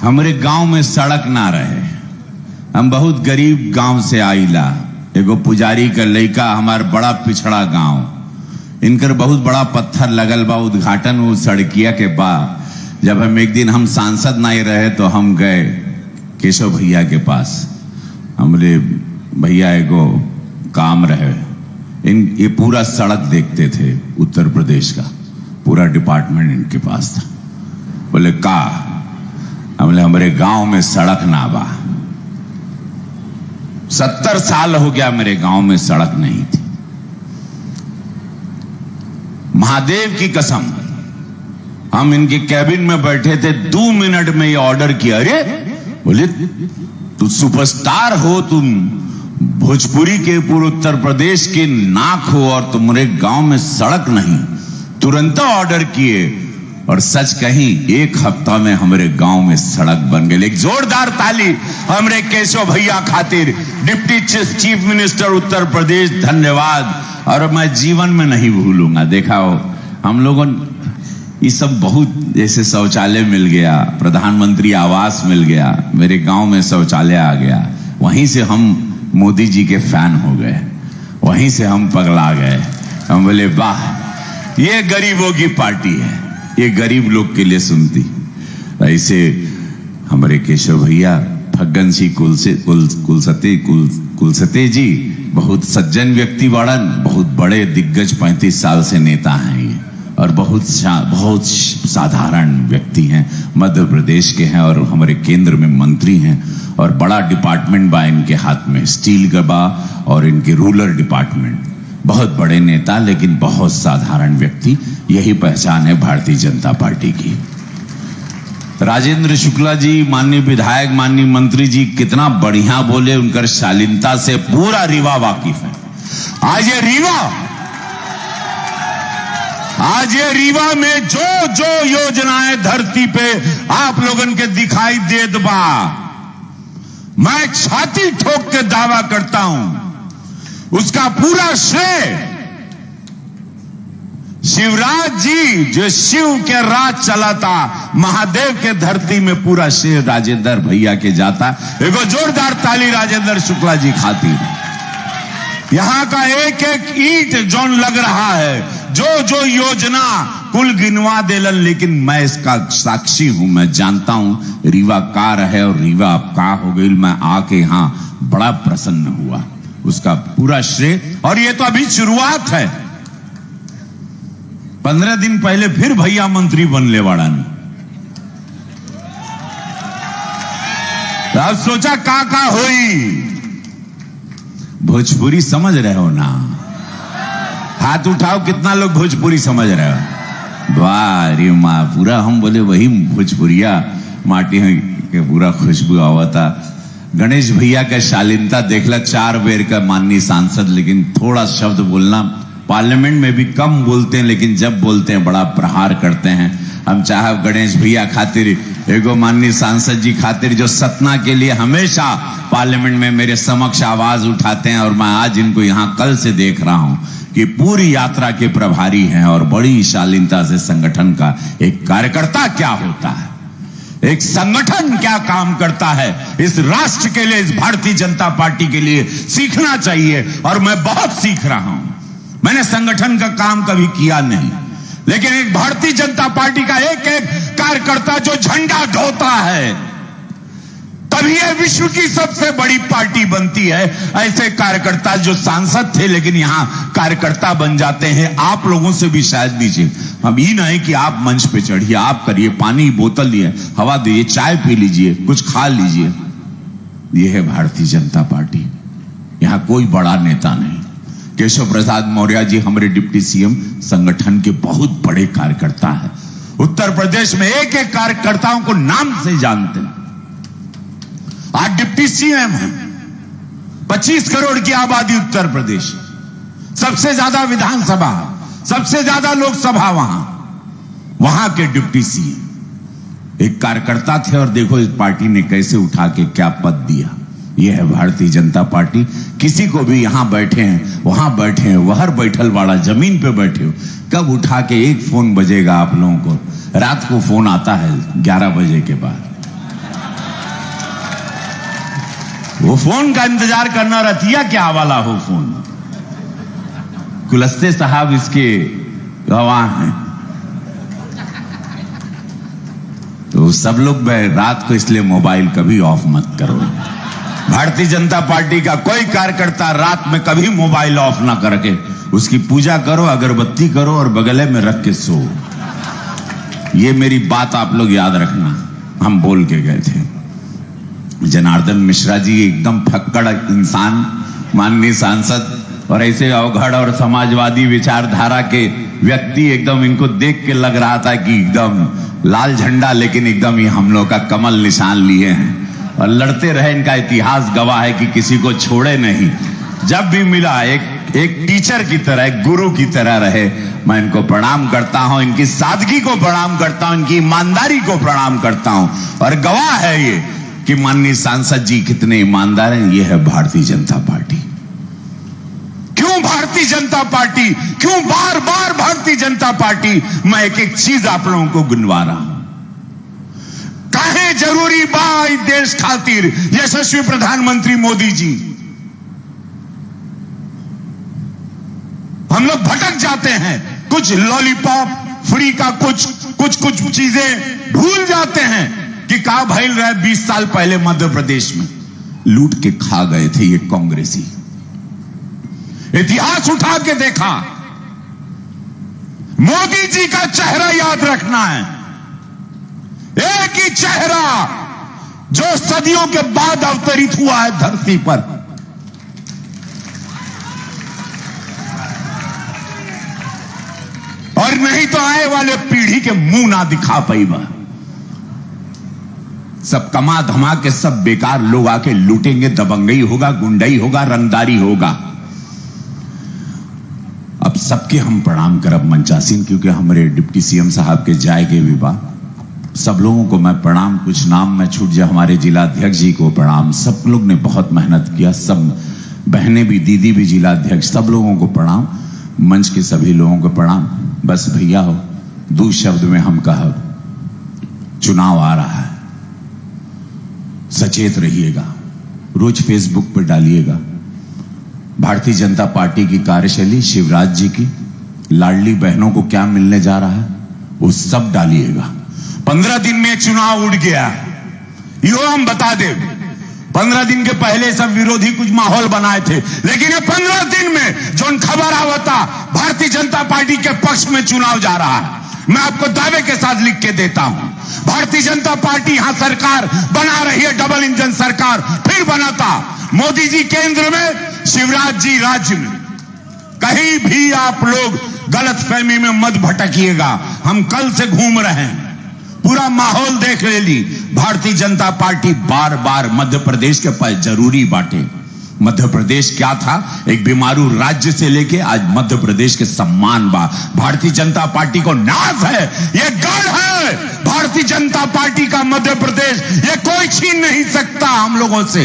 हमरे गांव में सड़क ना रहे। हम बहुत गरीब गांव से आईला, एगो पुजारी का लड़का, हमार बड़ा पिछड़ा गांव, इनकर बहुत बड़ा पत्थर लगल बा उद्घाटन वो सड़किया के बाद। जब हम एक दिन हम सांसद नहीं रहे तो हम गए केशव भैया के पास। हमरे भैया एगो काम रहे, ये पूरा सड़क देखते थे उत्तर प्रदेश का, पूरा डिपार्टमेंट इनके पास था। बोले का हमले हमारे गांव में सड़क ना बा। 70 साल हो गया मेरे गांव में सड़क नहीं थी। महादेव की कसम, हम इनके कैबिन में बैठे थे, 2 मिनट में ये ऑर्डर किया। अरे बोले तू सुपरस्टार हो, तुम भोजपुरी के पूरे उत्तर प्रदेश के नाक हो और तुम्हारे गांव में सड़क नहीं। तुरंत ऑर्डर किए और सच कहीं 1 हफ्ता में हमारे गांव में सड़क बन गई। एक जोरदार ताली हमारे केशव भैया खातिर, deputy chief minister Uttar Pradesh, धन्यवाद। और मैं जीवन में नहीं भूलूंगा। देखा हो हम लोगों ये सब बहुत, जैसे शौचालय मिल गया, प्रधानमंत्री आवास मिल गया, मेरे गांव में शौचालय आ गया, वहीं से हम मोदी जी के फैन हो गए, वहीं से हम पगला गए। हम बोले वाह, ये गरीबों की पार्टी है, ये गरीब लोग के लिए सुनती। ऐसे हमारे केशव भैया फग्गन सिंह कुलस्ते जी बहुत सज्जन व्यक्ति वाड़न, बहुत बड़े दिग्गज 35 साल से नेता हैं ये, और बहुत साधारण व्यक्ति हैं, मध्य प्रदेश के हैं और हमारे केंद्र में मंत्री हैं और बड़ा डिपार्टमेंट बा इनके हाथ में, स्टील का बा और इनके रूरल डिपार्टमेंट। बहुत बड़े नेता लेकिन बहुत साधारण व्यक्ति, यही पहचान है भारतीय जनता पार्टी की। राजेंद्र शुक्ला जी, माननीय विधायक, माननीय मंत्री जी कितना बढ़िया बोले, उनकर शालीनता से पूरा रीवा वाकिफ है। आज ये रीवा में जो योजनाएं धरती पे आप लोगन के दिखाई देत बा, मैं छाती ठोक के दावा करता हूं उसका पूरा श्रेय शिवराज जी, जो शिव के राज चलाता, महादेव के धरती में पूरा श्रेय राजेंद्र भैया के जाता। एगो जोरदार ताली राजेंद्र शुक्ला जी खातिर। यहां का एक एक ईंट जोन लग रहा है, जो योजना कुल गिनवा देलन, लेकिन मैं इसका साक्षी हूं, मैं जानता हूं रीवा का रहे और रीवा अब का हो गई। मैं आके यहां बड़ा प्रसन्न हुआ, उसका पूरा श्रेय। और ये तो अभी शुरुआत है, 15 दिन पहले फिर भैया मंत्री बनले वाड़ा ने। अब सोचा का होई। भोजपुरी समझ रहे हो ना? हाथ उठाओ कितना लोग भोजपुरी समझ रहे हो। वाह रे माँ, पूरा हम बोले वही भोजपुरिया माटी के पूरा खुशबू आवता। गणेश भैया का शालीनता देखला, 4 बेर का माननीय सांसद, लेकिन थोड़ा शब्द बोलना, पार्लियामेंट में भी कम बोलते हैं लेकिन जब बोलते हैं बड़ा प्रहार करते हैं। हम चाहे गणेश भैया खातिर, एगो माननीय सांसद जी खातिर, जो सतना के लिए हमेशा पार्लियामेंट में मेरे समक्ष आवाज उठाते हैं, और मैं आज इनको यहां कल से देख रहा हूं कि पूरी यात्रा के प्रभारी हैं और बड़ी शालीनता से संगठन का एक कार्यकर्ता क्या होता है, एक संगठन क्या काम करता है, इस राष्ट्र के लिए, इस भारतीय जनता पार्टी के लिए सीखना चाहिए। और मैं बहुत सीख रहा हूं। मैंने संगठन का काम कभी किया नहीं, लेकिन एक भारतीय जनता पार्टी का एक एक कार्यकर्ता जो झंडा ढोता है, तभी यह विश्व की सबसे बड़ी पार्टी बनती है। ऐसे कार्यकर्ता जो सांसद थे लेकिन यहां कार्यकर्ता बन जाते हैं। आप लोगों से भी शायद लीजिए, हम ये नहीं कि आप मंच पे चढ़िए, आप करिए, पानी बोतल लिए, हवा दीजिए, चाय पी लीजिए, कुछ खा लीजिए। यह है भारतीय जनता पार्टी। यहां कोई बड़ा नेता नहीं। केशव प्रसाद मौर्य जी हमारे डिप्टी सीएम संगठन के बहुत बड़े कार्यकर्ता है। उत्तर प्रदेश में एक एक कार्यकर्ताओं को नाम से जानते हैं। आज डिप्टी सीएम है, 25 करोड़ की आबादी उत्तर प्रदेश, सबसे ज्यादा विधानसभा, सबसे ज्यादा लोकसभा वहां के डिप्टी सीएम एक कार्यकर्ता थे। और देखो इस पार्टी ने कैसे उठा के क्या पद दिया। यह है भारतीय जनता पार्टी। किसी को भी यहां बैठे हैं, वहां बैठे हैं, वहर बैठल वाला, जमीन पे बैठे हो, कब उठा के एक फोन बजेगा आप लोगों को। रात को फोन आता है 11 बजे के बाद, वो फोन का इंतजार करना, रतिया क्या वाला हो फोन। कुलस्ते साहब इसके गवाह हैं। तो सब लोग रात को इसलिए मोबाइल कभी ऑफ मत करो। भारतीय जनता पार्टी का कोई कार्यकर्ता रात में कभी मोबाइल ऑफ ना करके उसकी पूजा करो, अगरबत्ती करो और बगले में रख के सो। ये मेरी बात आप लोग याद रखना। हम बोल के गए थे। जनार्दन मिश्रा जी एकदम फक्कड़ इंसान, माननीय सांसद, और ऐसे अवघड़ और समाजवादी विचारधारा के व्यक्ति, एकदम इनको देख के लग रहा था कि एकदम लाल झंडा, लेकिन एकदम ही हम लोग का कमल निशान लिए हैं और लड़ते रहे। इनका इतिहास गवाह है कि किसी को छोड़े नहीं। जब भी मिला एक टीचर की तरह, एक गुरु की तरह रहे। मैं इनको प्रणाम करता हूं, इनकी सादगी को प्रणाम करता हूं, इनकी ईमानदारी को प्रणाम करता हूं। और गवाह है ये कि माननीय सांसद जी कितने ईमानदार हैं। ये है भारतीय जनता पार्टी। क्यों भारतीय जनता पार्टी, क्यों बार बार भारतीय जनता पार्टी? मैं एक एक चीज आप लोगों को गिनवा रहा हूं। काहे जरूरी बा देश खातिर यशस्वी प्रधानमंत्री मोदी जी। हम लोग भटक जाते हैं, कुछ लॉलीपॉप फ्री का कुछ चीजें भूल जाते हैं कि का भइल रहे 20 साल पहले मध्य प्रदेश में लूट के खा गए थे ये कांग्रेसी। इतिहास उठा के देखा। मोदी जी का चेहरा याद रखना है, एक ही चेहरा जो सदियों के बाद अवतरित हुआ है धरती पर। और नहीं तो आए वाले पीढ़ी के मुंह ना दिखा पाईबा। सब कमा धमा के सब बेकार लोग आके लूटेंगे, दबंगई होगा, गुंडई होगा, रंगदारी होगा। अब सबके हम प्रणाम करब मंचासीन, क्योंकि हमारे डिप्टी सीएम साहब के जाएंगे विवाह। सब लोगों को मैं प्रणाम, कुछ नाम में छूट जाए, हमारे जिला अध्यक्ष जी को प्रणाम। सब लोग ने बहुत मेहनत किया, सब बहनें भी, दीदी भी, जिला अध्यक्ष, सब लोगों को प्रणाम। मंच के सभी लोगों को प्रणाम। बस भैया हो, दो शब्द में हम कहा, चुनाव आ रहा है, सचेत रहिएगा, रोज फेसबुक पर डालिएगा। भारतीय जनता पार्टी की कार्यशैली, शिवराज जी की लाडली बहनों को क्या मिलने जा रहा है, वो सब डालिएगा। 15 दिन में चुनाव उड़ गया, यो हम बता दे। 15 दिन के पहले सब विरोधी कुछ माहौल बनाए थे, लेकिन ये 15 दिन में जो खबर आवता भारतीय जनता पार्टी के पक्ष में चुनाव जा रहा है। मैं आपको दावे के साथ लिख के देता हूं, भारतीय जनता पार्टी यहां सरकार बना रही है, डबल इंजन सरकार फिर बनाता। मोदी जी केंद्र में, शिवराज जी राज्य में। कहीं भी आप लोग गलतफहमी में मत भटकिएगा। हम कल से घूम रहे हैं, पूरा माहौल देख ले ली। भारतीय जनता पार्टी बार बार मध्य प्रदेश के पास जरूरी बांटे। मध्य प्रदेश क्या था, एक बीमारू राज्य से लेके आज मध्य प्रदेश के सम्मान बा। भारतीय जनता पार्टी को नाज है, ये गढ़ है भारतीय जनता पार्टी का मध्य प्रदेश, ये कोई छीन नहीं सकता हम लोगों से।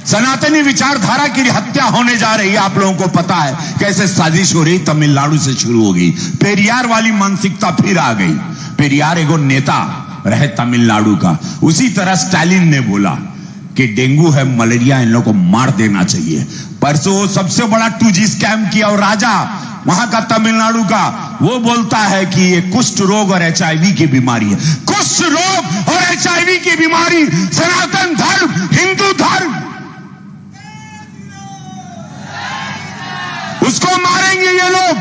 सनातनी विचारधारा की हत्या होने जा रही है, आप लोगों को पता है कैसे साजिश हो रही, तमिलनाडु से शुरू हो गई। पेरियार वाली मानसिकता फिर आ गई। पेरियार एगो नेता रहे तमिलनाडु का। उसी तरह स्टालिन ने बोला कि डेंगू है, मलेरिया, इन लोगों को मार देना चाहिए। परसों सबसे बड़ा 2G स्कैम किया और राजा वहां का तमिलनाडु का, वो बोलता है कि ये कुष्ठ रोग और HIV की बीमारी है। कुष्ठ रोग और HIV की बीमारी सनातन धर्म, हिंदू धर्म, उसको मारेंगे ये लोग,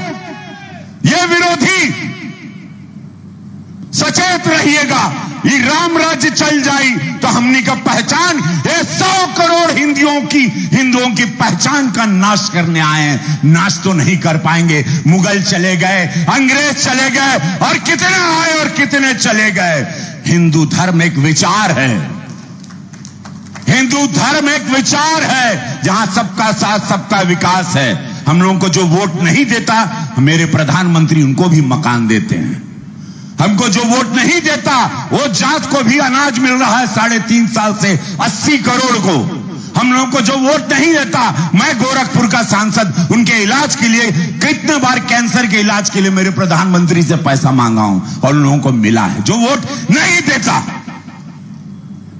ये विरोधी। सचेत रहिएगा, ये राम राज्य चल जाई तो हमनी का पहचान, ये 100 करोड़ हिंदुओं की पहचान का नाश करने आए हैं। नाश तो नहीं कर पाएंगे। मुगल चले गए, अंग्रेज चले गए, और कितने आए और कितने चले गए। हिंदू धर्म एक विचार है, हिंदू धर्म एक विचार है जहां सबका साथ, सबका विकास है। हम लोगों को जो वोट नहीं देता, मेरे प्रधानमंत्री उनको भी मकान देते हैं। हमको जो वोट नहीं देता, वो जात को भी अनाज मिल रहा है 3.5 साल से 80 करोड़ को। हम लोगों को जो वोट नहीं देता, मैं गोरखपुर का सांसद, उनके इलाज के लिए कितने बार कैंसर के इलाज के लिए मेरे प्रधानमंत्री से पैसा मांगा हूं और उन लोगों को मिला है। जो वोट नहीं देता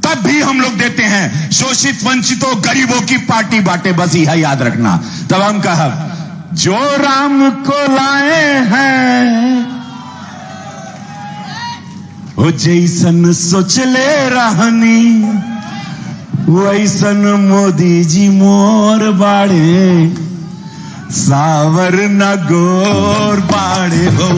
तब भी हम लोग देते हैं। शोषित वंचितों गरीबों की पार्टी बांटे, बस यह याद रखना। तब हम कहा जो राम को लाए हैं वो जैसन सोचले रहनी, वैसन मोदी जी मोर बाड़े, सावर न गोर बाड़े हो।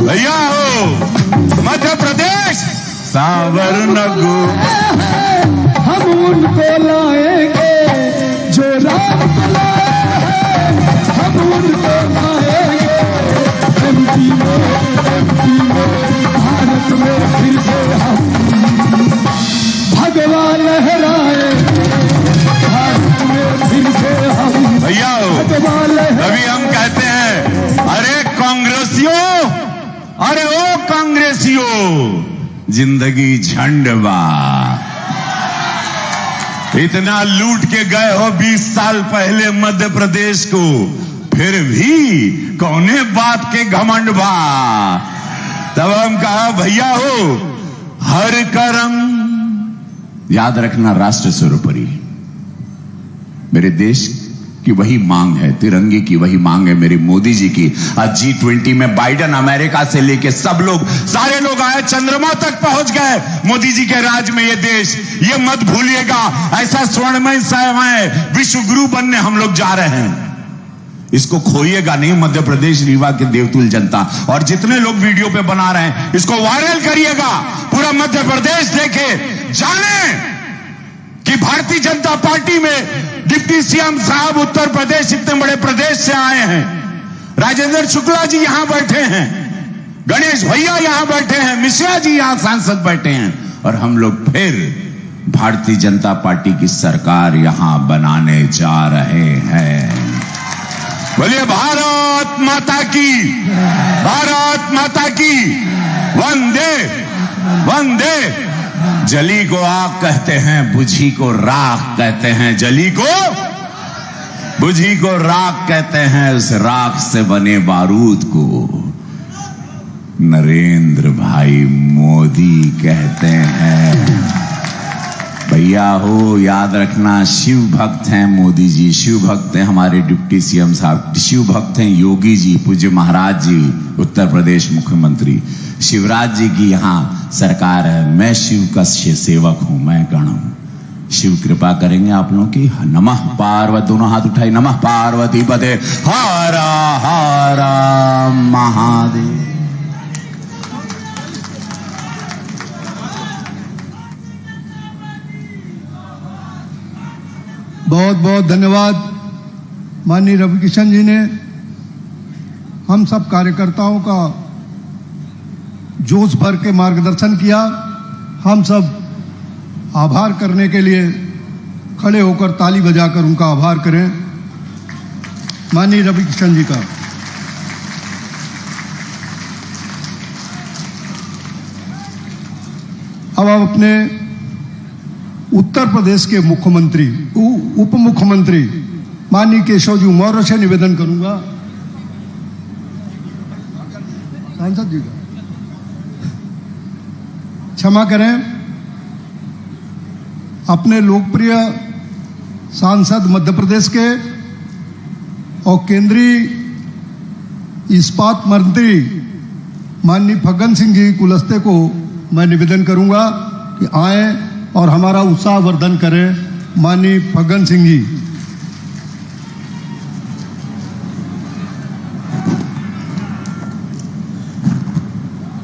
भैया हो मध्य प्रदेश, सावर न गोर। हम उनको लाएंगे जो राम को लाए हैं, हम उनको लाएंगे। MP में भारत में फिर से हम भगवान लहराए, भारत में फिर से हम भैया हो। अभी हम कहते हैं, अरे कांग्रेसियों, अरे ओ कांग्रेसियों, जिंदगी झंड बा। इतना लूट के गए हो 20 साल पहले मध्य प्रदेश को, फिर भी कौने बात के घमंड बा। तब हम कहा भैया हो, हर करम याद रखना, राष्ट्र सर्वोपरि। मेरे देश की वही मांग है, तिरंगे की वही मांग है मेरी मोदी जी की। आज G20 में बाइडेन अमेरिका से लेके सब लोग, सारे लोग आए, चंद्रमा तक पहुंच गए मोदी जी के राज में। ये देश, ये मत भूलिएगा, ऐसा स्वर्णमय समय विश्व गुरु बनने हम लोग जा रहे हैं। इसको खोइएगा नहीं मध्य प्रदेश रीवा के देवतुल जनता। और जितने लोग वीडियो पे बना रहे हैं, इसको वायरल करिएगा, पूरा मध्य प्रदेश देखे, जाने कि भारतीय जनता पार्टी में डिप्टी सीएम साहब उत्तर प्रदेश, इतने बड़े प्रदेश से आए हैं। राजेंद्र शुक्ला जी यहां बैठे हैं, गणेश भैया यहां बैठे हैं, मिश्रा जी यहां सांसद बैठे हैं, और हम लोग फिर भारतीय जनता पार्टी की सरकार यहां बनाने जा रहे हैं। बोलिए भारत माता की, भारत माता की, वंदे वंदे। जली को आग कहते हैं, बुझी को राख कहते हैं। जली को, बुझी को राख कहते हैं। उस राख से बने बारूद को नरेंद्र भाई मोदी कहते हैं। भैया हो, याद रखना, शिव भक्त हैं मोदी जी, शिव भक्त हैं हमारे डिप्टी सीएम साहब, शिव भक्त हैं योगी जी, पूज्य महाराज जी उत्तर प्रदेश मुख्यमंत्री, शिवराज जी की यहाँ सरकार है। मैं शिव का सेवक हूं, मैं गण हूं। शिव कृपा करेंगे आप लोगों की। नमः पार्वती, दोनों हाथ उठाई, नमः पार्वती पदे हर हर महादेव। बहुत बहुत धन्यवाद माननीय रविकिशन जी ने हम सब कार्यकर्ताओं का जोश भर के मार्गदर्शन किया। हम सब आभार करने के लिए खड़े होकर ताली बजाकर उनका आभार करें, माननीय रविकिशन जी का। अब आप अपने उत्तर प्रदेश के मुख्यमंत्री, उप मुख्यमंत्री माननीय केशव जी मौर्य से निवेदन करूंगा, सांसद जी का क्षमा करें, अपने लोकप्रिय सांसद मध्य प्रदेश के और केंद्रीय इस्पात मंत्री माननीय फग्गन सिंह जी कुलस्ते को मैं निवेदन करूंगा कि आए और हमारा उत्साहवर्धन करें। माननीय फग्गन सिंह जी।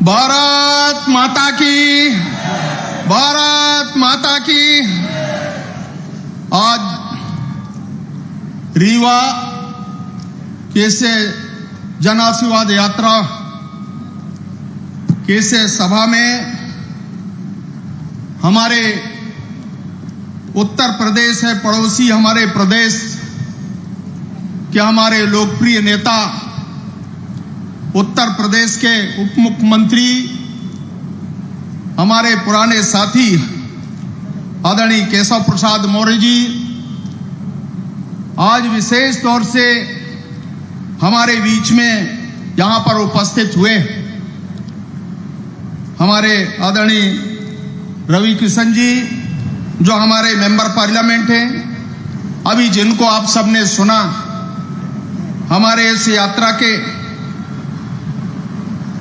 भारत माता की, भारत माता की। आज रीवा कैसे जन आशीर्वाद यात्रा कैसे सभा में हमारे उत्तर प्रदेश है पड़ोसी हमारे प्रदेश के हमारे लोकप्रिय नेता उत्तर प्रदेश के उप मुख्यमंत्री हमारे पुराने साथी आदरणीय केशव प्रसाद मौर्य जी आज विशेष तौर से हमारे बीच में यहां पर उपस्थित हुए। हमारे आदरणीय रवि किशन जी जो हमारे मेंबर पार्लियामेंट हैं, अभी जिनको आप सबने सुना, हमारे इस यात्रा के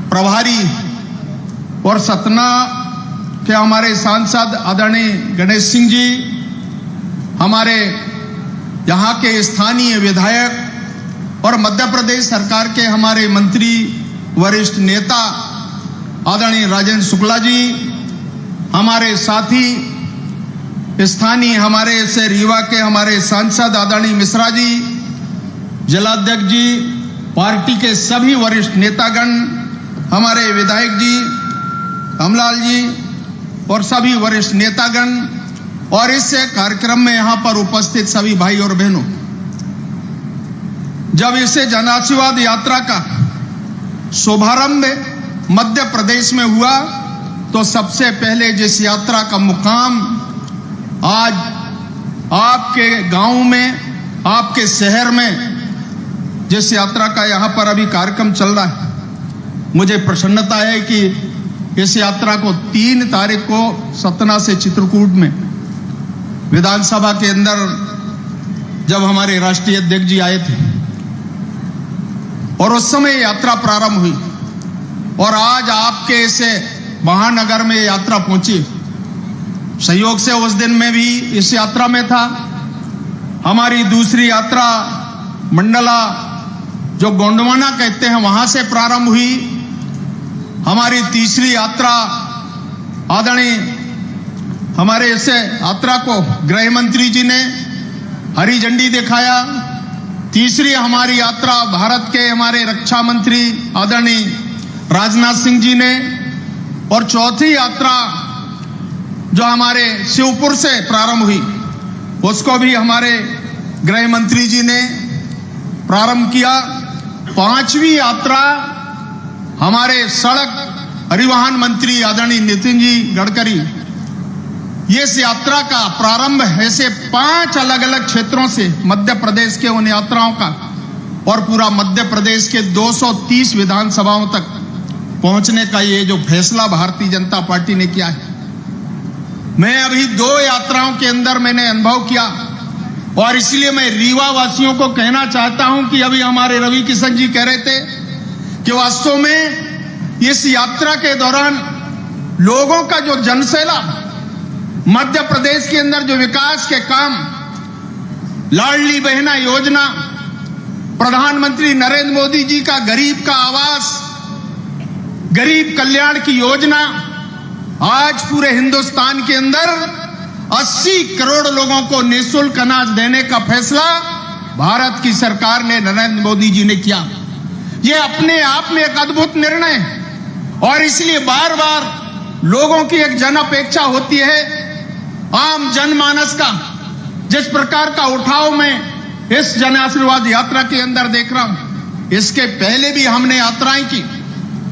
प्रभारी और सतना के हमारे सांसद आदरणीय गणेश सिंह जी, हमारे यहाँ के स्थानीय विधायक और मध्य प्रदेश सरकार के हमारे मंत्री वरिष्ठ नेता आदरणीय राजेंद्र शुक्ला जी, हमारे साथी स्थानीय हमारे से रीवा के हमारे सांसद आदरणीय मिश्रा जी, जिलाध्यक्ष जी, पार्टी के सभी वरिष्ठ नेतागण, हमारे विधायक जी कमलाल जी और सभी वरिष्ठ नेतागण और इस कार्यक्रम में यहां पर उपस्थित सभी भाई और बहनों, जब इसे जन आशीर्वाद यात्रा का शुभारंभ मध्य प्रदेश में हुआ तो सबसे पहले जिस यात्रा का मुकाम आज आपके गांव में, आपके शहर में जिस यात्रा का यहां पर अभी कार्यक्रम चल रहा है, मुझे प्रसन्नता है कि इस यात्रा को 3 तारीख को सतना से चित्रकूट में विधानसभा के अंदर जब हमारे राष्ट्रीय अध्यक्ष जी आए थे और उस समय यात्रा प्रारंभ हुई और आज आपके इसे महानगर में यात्रा पहुंची। सहयोग से उस दिन में भी इस यात्रा में था। हमारी दूसरी यात्रा मंडला जो गोंडवाना कहते हैं वहां से प्रारंभ हुई। हमारी तीसरी यात्रा आदरणीय हमारे इस यात्रा को गृह मंत्री जी ने हरी झंडी दिखाया। तीसरी हमारी यात्रा भारत के हमारे रक्षा मंत्री आदरणीय राजनाथ सिंह जी ने और चौथी यात्रा जो हमारे शिवपुर से प्रारंभ हुई उसको भी हमारे गृह मंत्री जी ने प्रारंभ किया। 5वीं यात्रा हमारे सड़क परिवहन मंत्री आदरणीय नितिन जी गडकरी, ये इस यात्रा का प्रारंभ ऐसे 5 अलग अलग क्षेत्रों से मध्य प्रदेश के उन यात्राओं का और पूरा मध्य प्रदेश के 230 विधानसभाओं तक पहुंचने का ये जो फैसला भारतीय जनता पार्टी ने किया है। मैं अभी 2 यात्राओं के अंदर मैंने अनुभव किया और इसलिए मैं रीवा वासियों को कहना चाहता हूं कि अभी हमारे रवि किशन जी कह रहे थे कि वास्तव में इस यात्रा के दौरान लोगों का जो जनसैलाब, मध्य प्रदेश के अंदर जो विकास के काम, लाडली बहना योजना, प्रधानमंत्री नरेंद्र मोदी जी का गरीब का आवास, गरीब कल्याण की योजना, आज पूरे हिंदुस्तान के अंदर 80 करोड़ लोगों को निःशुल्क अनाज देने का फैसला भारत की सरकार ने, नरेंद्र मोदी जी ने किया। यह अपने आप में एक अद्भुत निर्णय है और इसलिए बार बार लोगों की एक जन अपेक्षा होती है, आम जनमानस का जिस प्रकार का उठाव में इस जन आशीर्वाद यात्रा के अंदर देख रहा हूं। इसके पहले भी हमने यात्राएं की,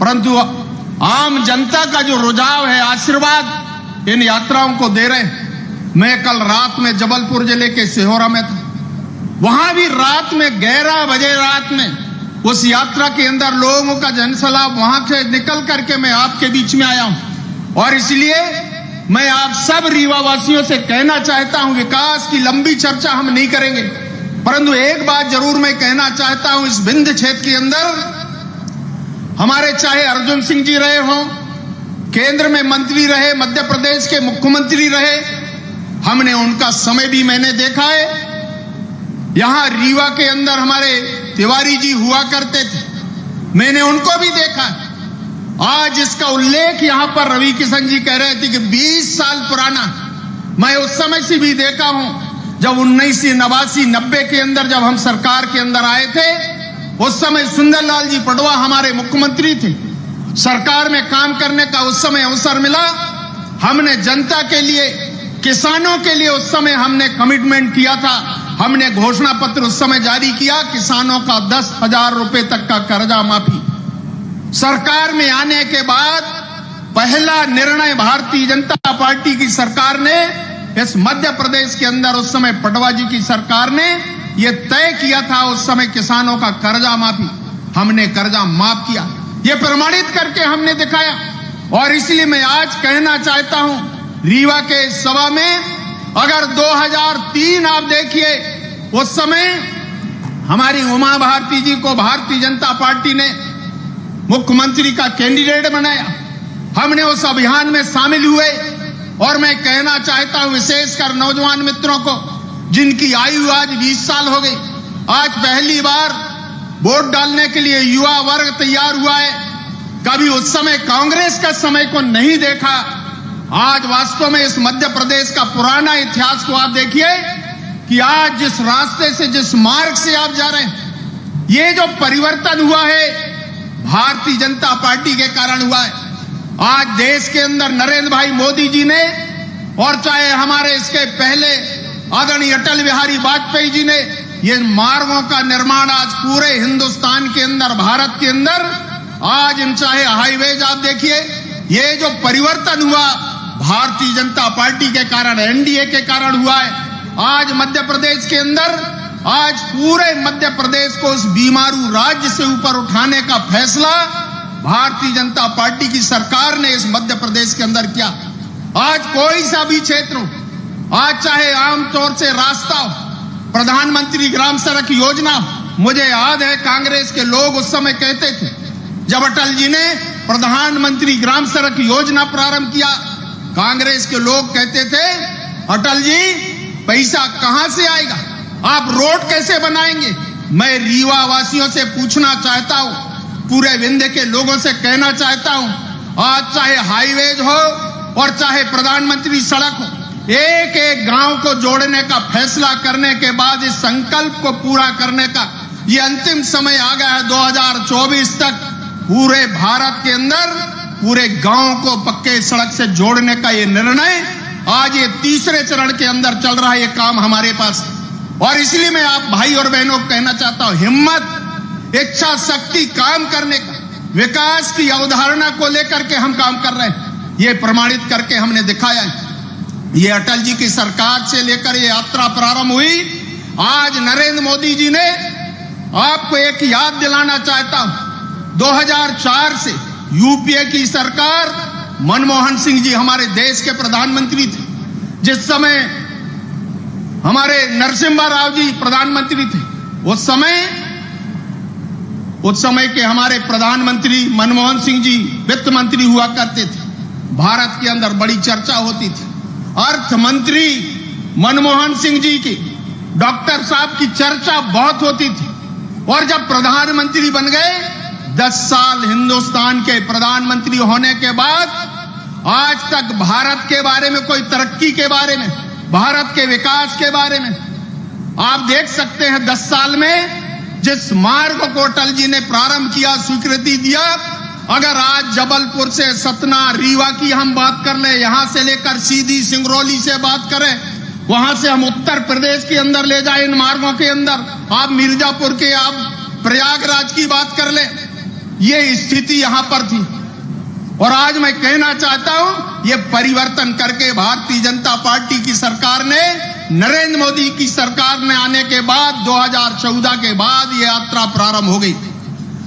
परंतु आम जनता का जो रुझाव है, आशीर्वाद इन यात्राओं को दे रहे हैं। मैं कल रात में जबलपुर जिले के सिहोरा में था, वहां भी रात में 11 बजे रात में उस यात्रा के अंदर लोगों का जनसैलाब वहां से निकल करके मैं आपके बीच में आया हूं। और इसलिए मैं आप सब रीवा वासियों से कहना चाहता हूं, विकास की लंबी चर्चा हम नहीं करेंगे, परंतु एक बात जरूर मैं कहना चाहता हूं, इस विंध्य क्षेत्र के अंदर हमारे चाहे अर्जुन सिंह जी रहे हों, केंद्र में मंत्री रहे, मध्य प्रदेश के मुख्यमंत्री रहे, हमने उनका समय भी मैंने देखा है। यहां रीवा के अंदर हमारे तिवारी जी हुआ करते थे, मैंने उनको भी देखा। आज इसका उल्लेख यहां पर रवि किशन जी कह रहे थे कि 20 साल पुराना, मैं उस समय से भी देखा हूं जब 1989-90 के अंदर जब हम सरकार के अंदर आए थे, उस समय सुंदरलाल जी पटवा हमारे मुख्यमंत्री थे। सरकार में काम करने का उस समय अवसर मिला, हमने जनता के लिए, किसानों के लिए उस समय हमने कमिटमेंट किया था, हमने घोषणा पत्र उस समय जारी किया, किसानों का 10,000 रुपए तक का कर्जा माफी। सरकार में आने के बाद पहला निर्णय भारतीय जनता पार्टी की सरकार ने इस मध्य प्रदेश के अंदर, उस समय पटवा जी की सरकार ने यह तय किया था, उस समय किसानों का कर्जा माफी, हमने कर्जा माफ किया, यह प्रमाणित करके हमने दिखाया। और इसलिए मैं आज कहना चाहता हूं, रीवा के सभा में अगर 2003 आप देखिए, उस समय हमारी उमा भारती जी को भारतीय जनता पार्टी ने मुख्यमंत्री का कैंडिडेट बनाया, हमने उस अभियान में शामिल हुए। और मैं कहना चाहता हूं विशेषकर नौजवान मित्रों को, जिनकी आयु आज 20 साल हो गई, आज पहली बार वोट डालने के लिए युवा वर्ग तैयार हुआ है। कभी उस समय कांग्रेस का समय को नहीं देखा। आज वास्तव में इस मध्य प्रदेश का पुराना इतिहास को आप देखिए कि आज जिस रास्ते से, जिस मार्ग से आप जा रहे हैं, ये जो परिवर्तन हुआ है भारतीय जनता पार्टी के कारण हुआ है। आज देश के अंदर नरेंद्र भाई मोदी जी ने, और चाहे हमारे इसके पहले आदरणीय अटल बिहारी वाजपेयी जी ने, ये मार्गों का निर्माण आज पूरे हिंदुस्तान के अंदर, भारत के अंदर, आज इन चाहे हाईवेज आप देखिए, ये जो परिवर्तन हुआ भारतीय जनता पार्टी के कारण, एनडीए के कारण हुआ है। आज मध्य प्रदेश के अंदर, आज पूरे मध्य प्रदेश को उस बीमारू राज्य से ऊपर उठाने का फैसला भारतीय जनता पार्टी की सरकार ने इस मध्य प्रदेश के अंदर किया। आज कोई सा भी क्षेत्र हो, आज चाहे आमतौर से रास्ता हो, प्रधानमंत्री ग्राम सड़क योजना, मुझे याद है कांग्रेस के लोग उस समय कहते थे, जब अटल जी ने प्रधानमंत्री ग्राम सड़क योजना प्रारंभ किया, कांग्रेस के लोग कहते थे, अटल जी पैसा कहां से आएगा, आप रोड कैसे बनाएंगे। मैं रीवा वासियों से पूछना चाहता हूं, पूरे विंध्य के लोगों से कहना चाहता हूं, आज चाहे हाईवेज हो और चाहे प्रधानमंत्री सड़क हो, एक एक गांव को जोड़ने का फैसला करने के बाद इस संकल्प को पूरा करने का ये अंतिम समय आ गया है। 2024 तक पूरे भारत के अंदर पूरे गांव को पक्के सड़क से जोड़ने का ये निर्णय आज ये तीसरे चरण के अंदर चल रहा है, ये काम हमारे पास। और इसलिए मैं आप भाई और बहनों को कहना चाहता हूं, हिम्मत, इच्छा शक्ति काम करने का, विकास की अवधारणा को लेकर के हम काम कर रहे हैं, ये प्रमाणित करके हमने दिखाया है। ये अटल जी की सरकार से लेकर ये यात्रा प्रारंभ हुई, आज नरेंद्र मोदी जी ने, आपको एक याद दिलाना चाहता हूं, 2004 से यूपीए की सरकार, मनमोहन सिंह जी हमारे देश के प्रधानमंत्री थे, जिस समय हमारे नरसिम्हा राव जी प्रधानमंत्री थे, उस समय के हमारे प्रधानमंत्री मनमोहन सिंह जी वित्त मंत्री हुआ करते थे। भारत के अंदर बड़ी चर्चा होती थी, अर्थ मंत्री मनमोहन सिंह जी की, डॉक्टर साहब की चर्चा बहुत होती थी। और जब प्रधानमंत्री बन गए, 10 साल हिंदुस्तान के प्रधानमंत्री होने के बाद आज तक भारत के बारे में, कोई तरक्की के बारे में, भारत के विकास के बारे में आप देख सकते हैं 10 साल में जिस मार्ग को अटल जी ने प्रारंभ किया, स्वीकृति दिया। अगर आज जबलपुर से सतना, रीवा की हम बात कर ले, यहां से लेकर सीधी सिंगरौली से बात करें, वहां से हम उत्तर प्रदेश के अंदर ले जाए इन मार्गों के अंदर, आप मिर्जापुर के, आप प्रयागराज की बात कर ले, ये स्थिति यहां पर थी। और आज मैं कहना चाहता हूं, ये परिवर्तन करके भारतीय जनता पार्टी की सरकार ने नरेंद्र मोदी की सरकार ने आने के बाद 2014 के बाद ये यात्रा प्रारंभ हो गई।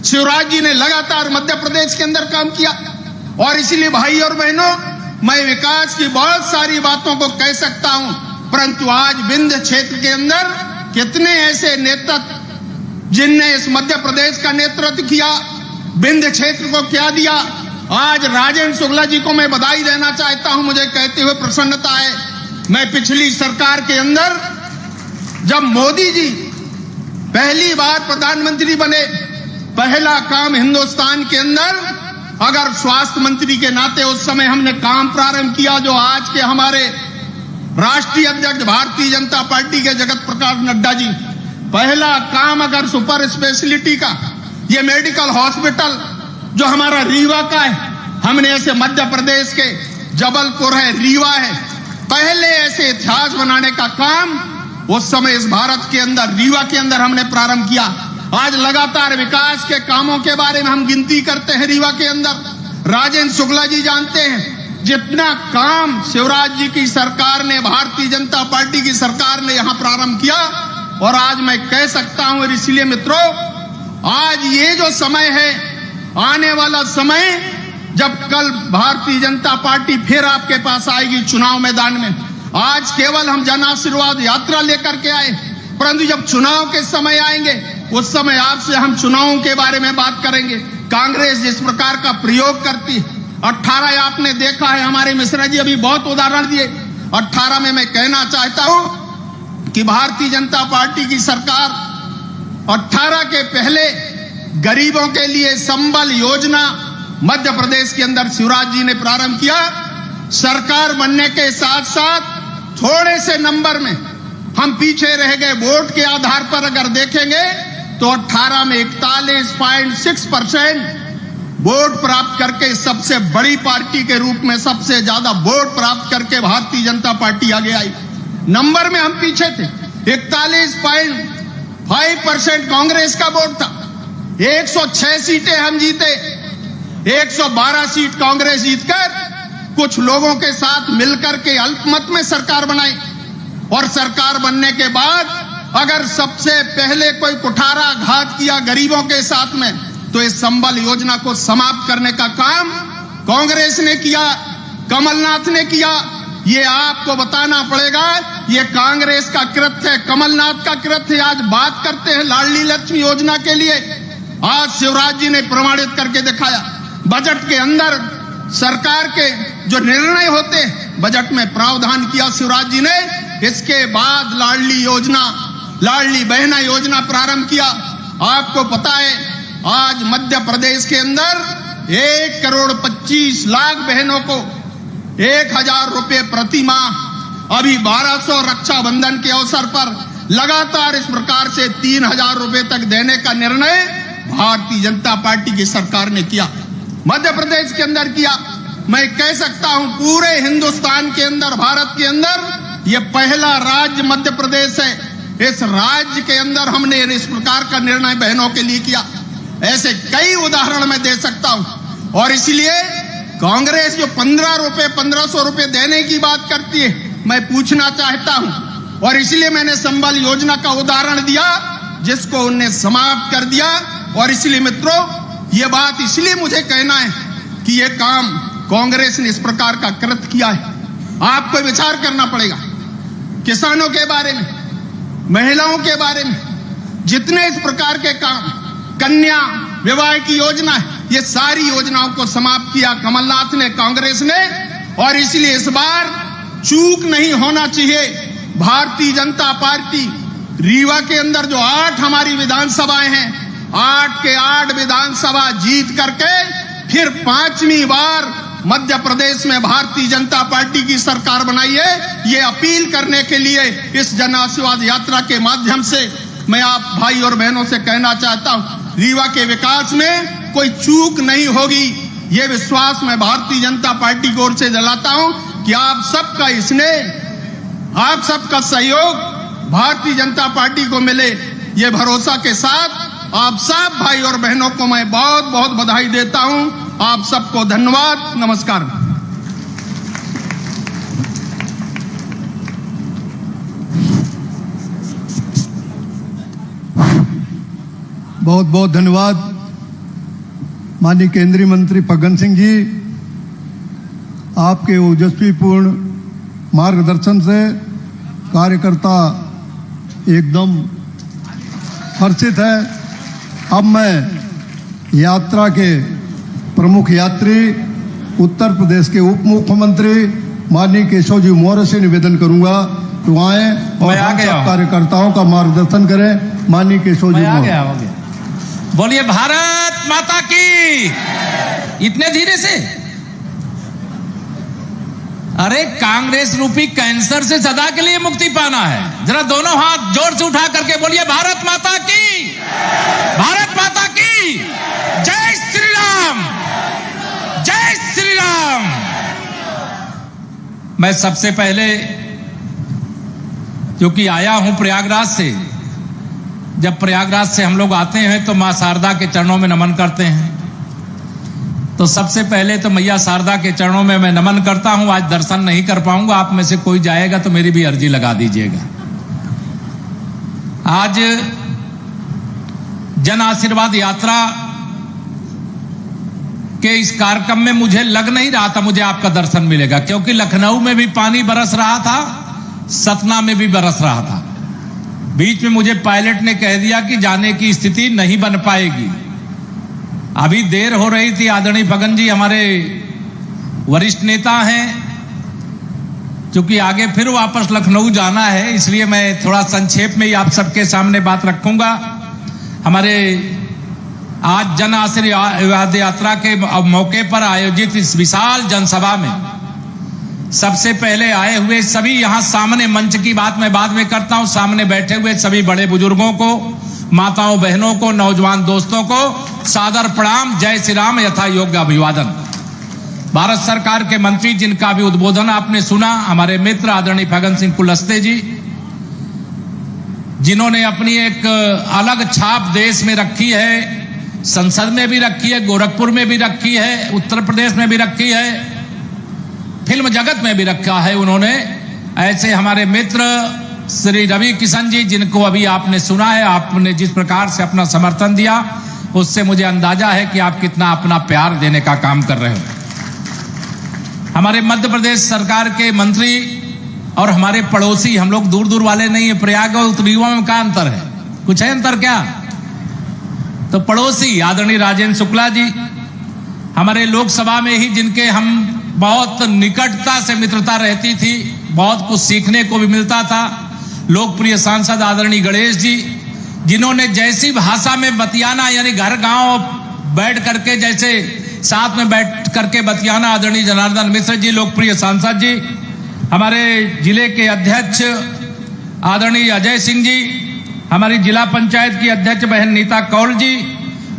शिवराज जी ने लगातार मध्य प्रदेश के अंदर काम किया और इसलिए भाई और बहनों, मैं विकास की बहुत सारी बातों को कह सकता हूं, परंतु आज विंध्य क्षेत्र के अंदर कितने ऐसे नेतृत्व जिनने इस मध्य प्रदेश का नेतृत्व किया, विंध्य क्षेत्र को क्या दिया। आज राजेंद्र शुक्ला जी को मैं बधाई देना चाहता हूं, मुझे कहते हुए प्रसन्नता है। मैं पिछली सरकार के अंदर जब मोदी जी पहली बार प्रधानमंत्री बने, पहला काम हिंदुस्तान के अंदर अगर स्वास्थ्य मंत्री के नाते उस समय हमने काम प्रारंभ किया, जो आज के हमारे राष्ट्रीय अध्यक्ष भारतीय जनता पार्टी के जगत प्रकाश नड्डा जी, पहला काम अगर सुपर स्पेशलिटी का ये मेडिकल हॉस्पिटल जो हमारा रीवा का है, हमने ऐसे मध्य प्रदेश के जबलपुर है, रीवा है, पहले ऐसे इतिहास बनाने का काम उस समय इस भारत के अंदर रीवा के अंदर हमने प्रारंभ किया। आज लगातार विकास के कामों के बारे में हम गिनती करते हैं रीवा के अंदर। राजेंद्र शुक्ला जी जानते हैं जितना काम शिवराज जी की सरकार ने, भारतीय जनता पार्टी की सरकार ने यहां प्रारंभ किया, और आज मैं कह सकता हूं, और इसलिए मित्रों, आज ये जो समय है, आने वाला समय जब कल भारतीय जनता पार्टी फिर आपके पास आएगी चुनाव मैदान में, आज केवल हम जन आशीर्वाद यात्रा लेकर के आए, परंतु जब चुनाव के समय आएंगे उस समय आपसे हम चुनावों के बारे में बात करेंगे। कांग्रेस जिस प्रकार का प्रयोग करती है, 18 आपने देखा है, हमारे मिश्रा जी अभी बहुत उदाहरण दिए। 18 में मैं कहना चाहता हूं कि भारतीय जनता पार्टी की सरकार 18 के पहले गरीबों के लिए संबल योजना मध्य प्रदेश के अंदर शिवराज जी ने प्रारंभ किया। सरकार बनने के साथ साथ थोड़े से नंबर में हम पीछे रह गए। वोट के आधार पर अगर देखेंगे तो 18 में 41.6% वोट प्राप्त करके सबसे बड़ी पार्टी के रूप में सबसे ज्यादा वोट प्राप्त करके भारतीय जनता पार्टी आगे आई। नंबर में हम पीछे थे, 41.5% कांग्रेस का वोट था। 106 सीटें हम जीते, 112 सीट कांग्रेस जीतकर कुछ लोगों के साथ मिलकर के अल्पमत में सरकार बनाई, और सरकार बनने के बाद अगर सबसे पहले कोई कुठारा घात किया गरीबों के साथ में, तो इस संबल योजना को समाप्त करने का काम कांग्रेस ने किया, कमलनाथ ने किया। ये आपको बताना पड़ेगा, ये कांग्रेस का कृत्य है, कमलनाथ का कृत्य है। आज बात करते हैं लाडली लक्ष्मी योजना के लिए, आज शिवराज जी ने प्रमाणित करके दिखाया। बजट के अंदर सरकार के जो निर्णय होते हैं, बजट में प्रावधान किया शिवराज जी ने। इसके बाद लाडली योजना, लाडली बहना योजना प्रारंभ किया। आपको पता है आज मध्य प्रदेश के अंदर 1,25,00,000 बहनों को 1,000 रुपए प्रति माह, अभी 1,200 रक्षाबंधन के अवसर पर लगातार इस प्रकार से 3,000 रुपए तक देने का निर्णय भारतीय जनता पार्टी की सरकार ने किया, मध्य प्रदेश के अंदर किया। मैं कह सकता हूं पूरे हिंदुस्तान के अंदर, भारत के अंदर ये पहला राज्य मध्य प्रदेश है। इस राज्य के अंदर हमने इस प्रकार का निर्णय बहनों के लिए किया। ऐसे कई उदाहरण मैं दे सकता हूं, और इसलिए कांग्रेस जो 1,500 रुपए देने की बात करती है, मैं पूछना चाहता हूं, और इसलिए मैंने संबल योजना का उदाहरण दिया जिसको उनने समाप्त कर दिया। और इसलिए मित्रों, ये बात इसलिए मुझे कहना है कि ये काम कांग्रेस ने इस प्रकार का कृत्य किया है। आपको विचार करना पड़ेगा किसानों के बारे में, महिलाओं के बारे में, जितने इस प्रकार के काम, कन्या विवाह की योजना है, ये सारी योजनाओं को समाप्त किया कमलनाथ ने, कांग्रेस ने। और इसलिए इस बार चूक नहीं होना चाहिए। भारतीय जनता पार्टी रीवा के अंदर जो 8 हमारी विधानसभाएं हैं, 8 के 8 विधानसभा जीत करके फिर 5वीं बार मध्य प्रदेश में भारतीय जनता पार्टी की सरकार बनाई है। ये अपील करने के लिए इस जन आशीर्वाद यात्रा के माध्यम से मैं आप भाई और बहनों से कहना चाहता हूं, रीवा के विकास में कोई चूक नहीं होगी। ये विश्वास मैं भारतीय जनता पार्टी की ओर से दिलाता हूं कि आप सबका स्नेह, आप सबका सहयोग भारतीय जनता पार्टी को मिले, ये भरोसा के साथ आप सब भाई और बहनों को मैं बहुत बहुत बधाई देता हूं। आप सबको धन्यवाद, नमस्कार। बहुत बहुत धन्यवाद माननीय केंद्रीय मंत्री फग्गन सिंह जी। आपके ओजस्वीपूर्ण मार्गदर्शन से कार्यकर्ता एकदम हर्षित है। अब मैं यात्रा के प्रमुख यात्री उत्तर प्रदेश के उप मुख्यमंत्री माननीय केशव जी मौर्य से निवेदन करूंगा तो आए और हम सब कार्यकर्ताओं का मार्गदर्शन करें। माननीय केशव जी मौर्य। बोलिए भारत माता की। इतने धीरे से? अरे कांग्रेस रूपी कैंसर से सदा के लिए मुक्ति पाना है। जरा दोनों हाथ जोर से उठा करके बोलिए भारत माता की, भारत माता की। जय श्री राम, जय श्री राम। मैं सबसे पहले क्योंकि आया हूं प्रयागराज से, जब प्रयागराज से हम लोग आते हैं तो मां शारदा के चरणों में नमन करते हैं। तो सबसे पहले तो मैया शारदा के चरणों में मैं नमन करता हूं। आज दर्शन नहीं कर पाऊंगा, आप में से कोई जाएगा तो मेरी भी अर्जी लगा दीजिएगा। आज जन आशीर्वाद यात्रा के इस कार्यक्रम में मुझे लग नहीं रहा था मुझे आपका दर्शन मिलेगा, क्योंकि लखनऊ में भी पानी बरस रहा था, सतना में भी बरस रहा था। बीच में मुझे पायलट ने कह दिया कि जाने की स्थिति नहीं बन पाएगी। अभी देर हो रही थी। आदरणीय फग्गन जी हमारे वरिष्ठ नेता हैं, क्योंकि आगे फिर वापस लखनऊ जाना है, इसलिए मैं थोड़ा संक्षेप में ही आप सबके सामने बात रखूंगा। हमारे आज जन आशीर्वाद यात्रा के मौके पर आयोजित इस विशाल जनसभा में सबसे पहले आए हुए सभी, यहां सामने मंच की बात मैं बाद में करता हूं, सामने बैठे हुए सभी बड़े बुजुर्गों को, माताओं बहनों को, नौजवान दोस्तों को सादर प्रणाम, जय श्री राम, यथा योग्य अभिवादन। भारत सरकार के मंत्री जिनका भी उद्बोधन आपने सुना, हमारे मित्र आदरणीय फग्गन सिंह कुलस्ते जी, जिन्होंने अपनी एक अलग छाप देश में रखी है, संसद में भी रखी है, गोरखपुर में भी रखी है, उत्तर प्रदेश में भी रखी है, फिल्म जगत में भी रखा है उन्होंने। ऐसे हमारे मित्र श्री रवि किशन जी, जिनको अभी आपने सुना है, आपने जिस प्रकार से अपना समर्थन दिया उससे मुझे अंदाजा है कि आप कितना अपना प्यार देने का काम कर रहे हो। हमारे मध्य प्रदेश सरकार के मंत्री और हमारे पड़ोसी, हम लोग दूर दूर वाले नहीं है। प्रयाग और उत्तरीवा में क्या अंतर है? कुछ है अंतर क्या? तो पड़ोसी आदरणीय राजेंद्र शुक्ला जी, हमारे लोकसभा में ही जिनके हम बहुत निकटता से मित्रता रहती थी, बहुत कुछ सीखने को भी मिलता था। लोकप्रिय सांसद आदरणीय गणेश जी, जिन्होंने जैसी भाषा में बतियाना, यानी घर गांव बैठ करके जैसे साथ में बैठ करके बतियाना, आदरणीय जनार्दन मिश्र जी, लोकप्रिय सांसद जी, हमारे जिले के अध्यक्ष आदरणीय अजय सिंह जी, हमारी जिला पंचायत की अध्यक्ष बहन नीता कौल जी,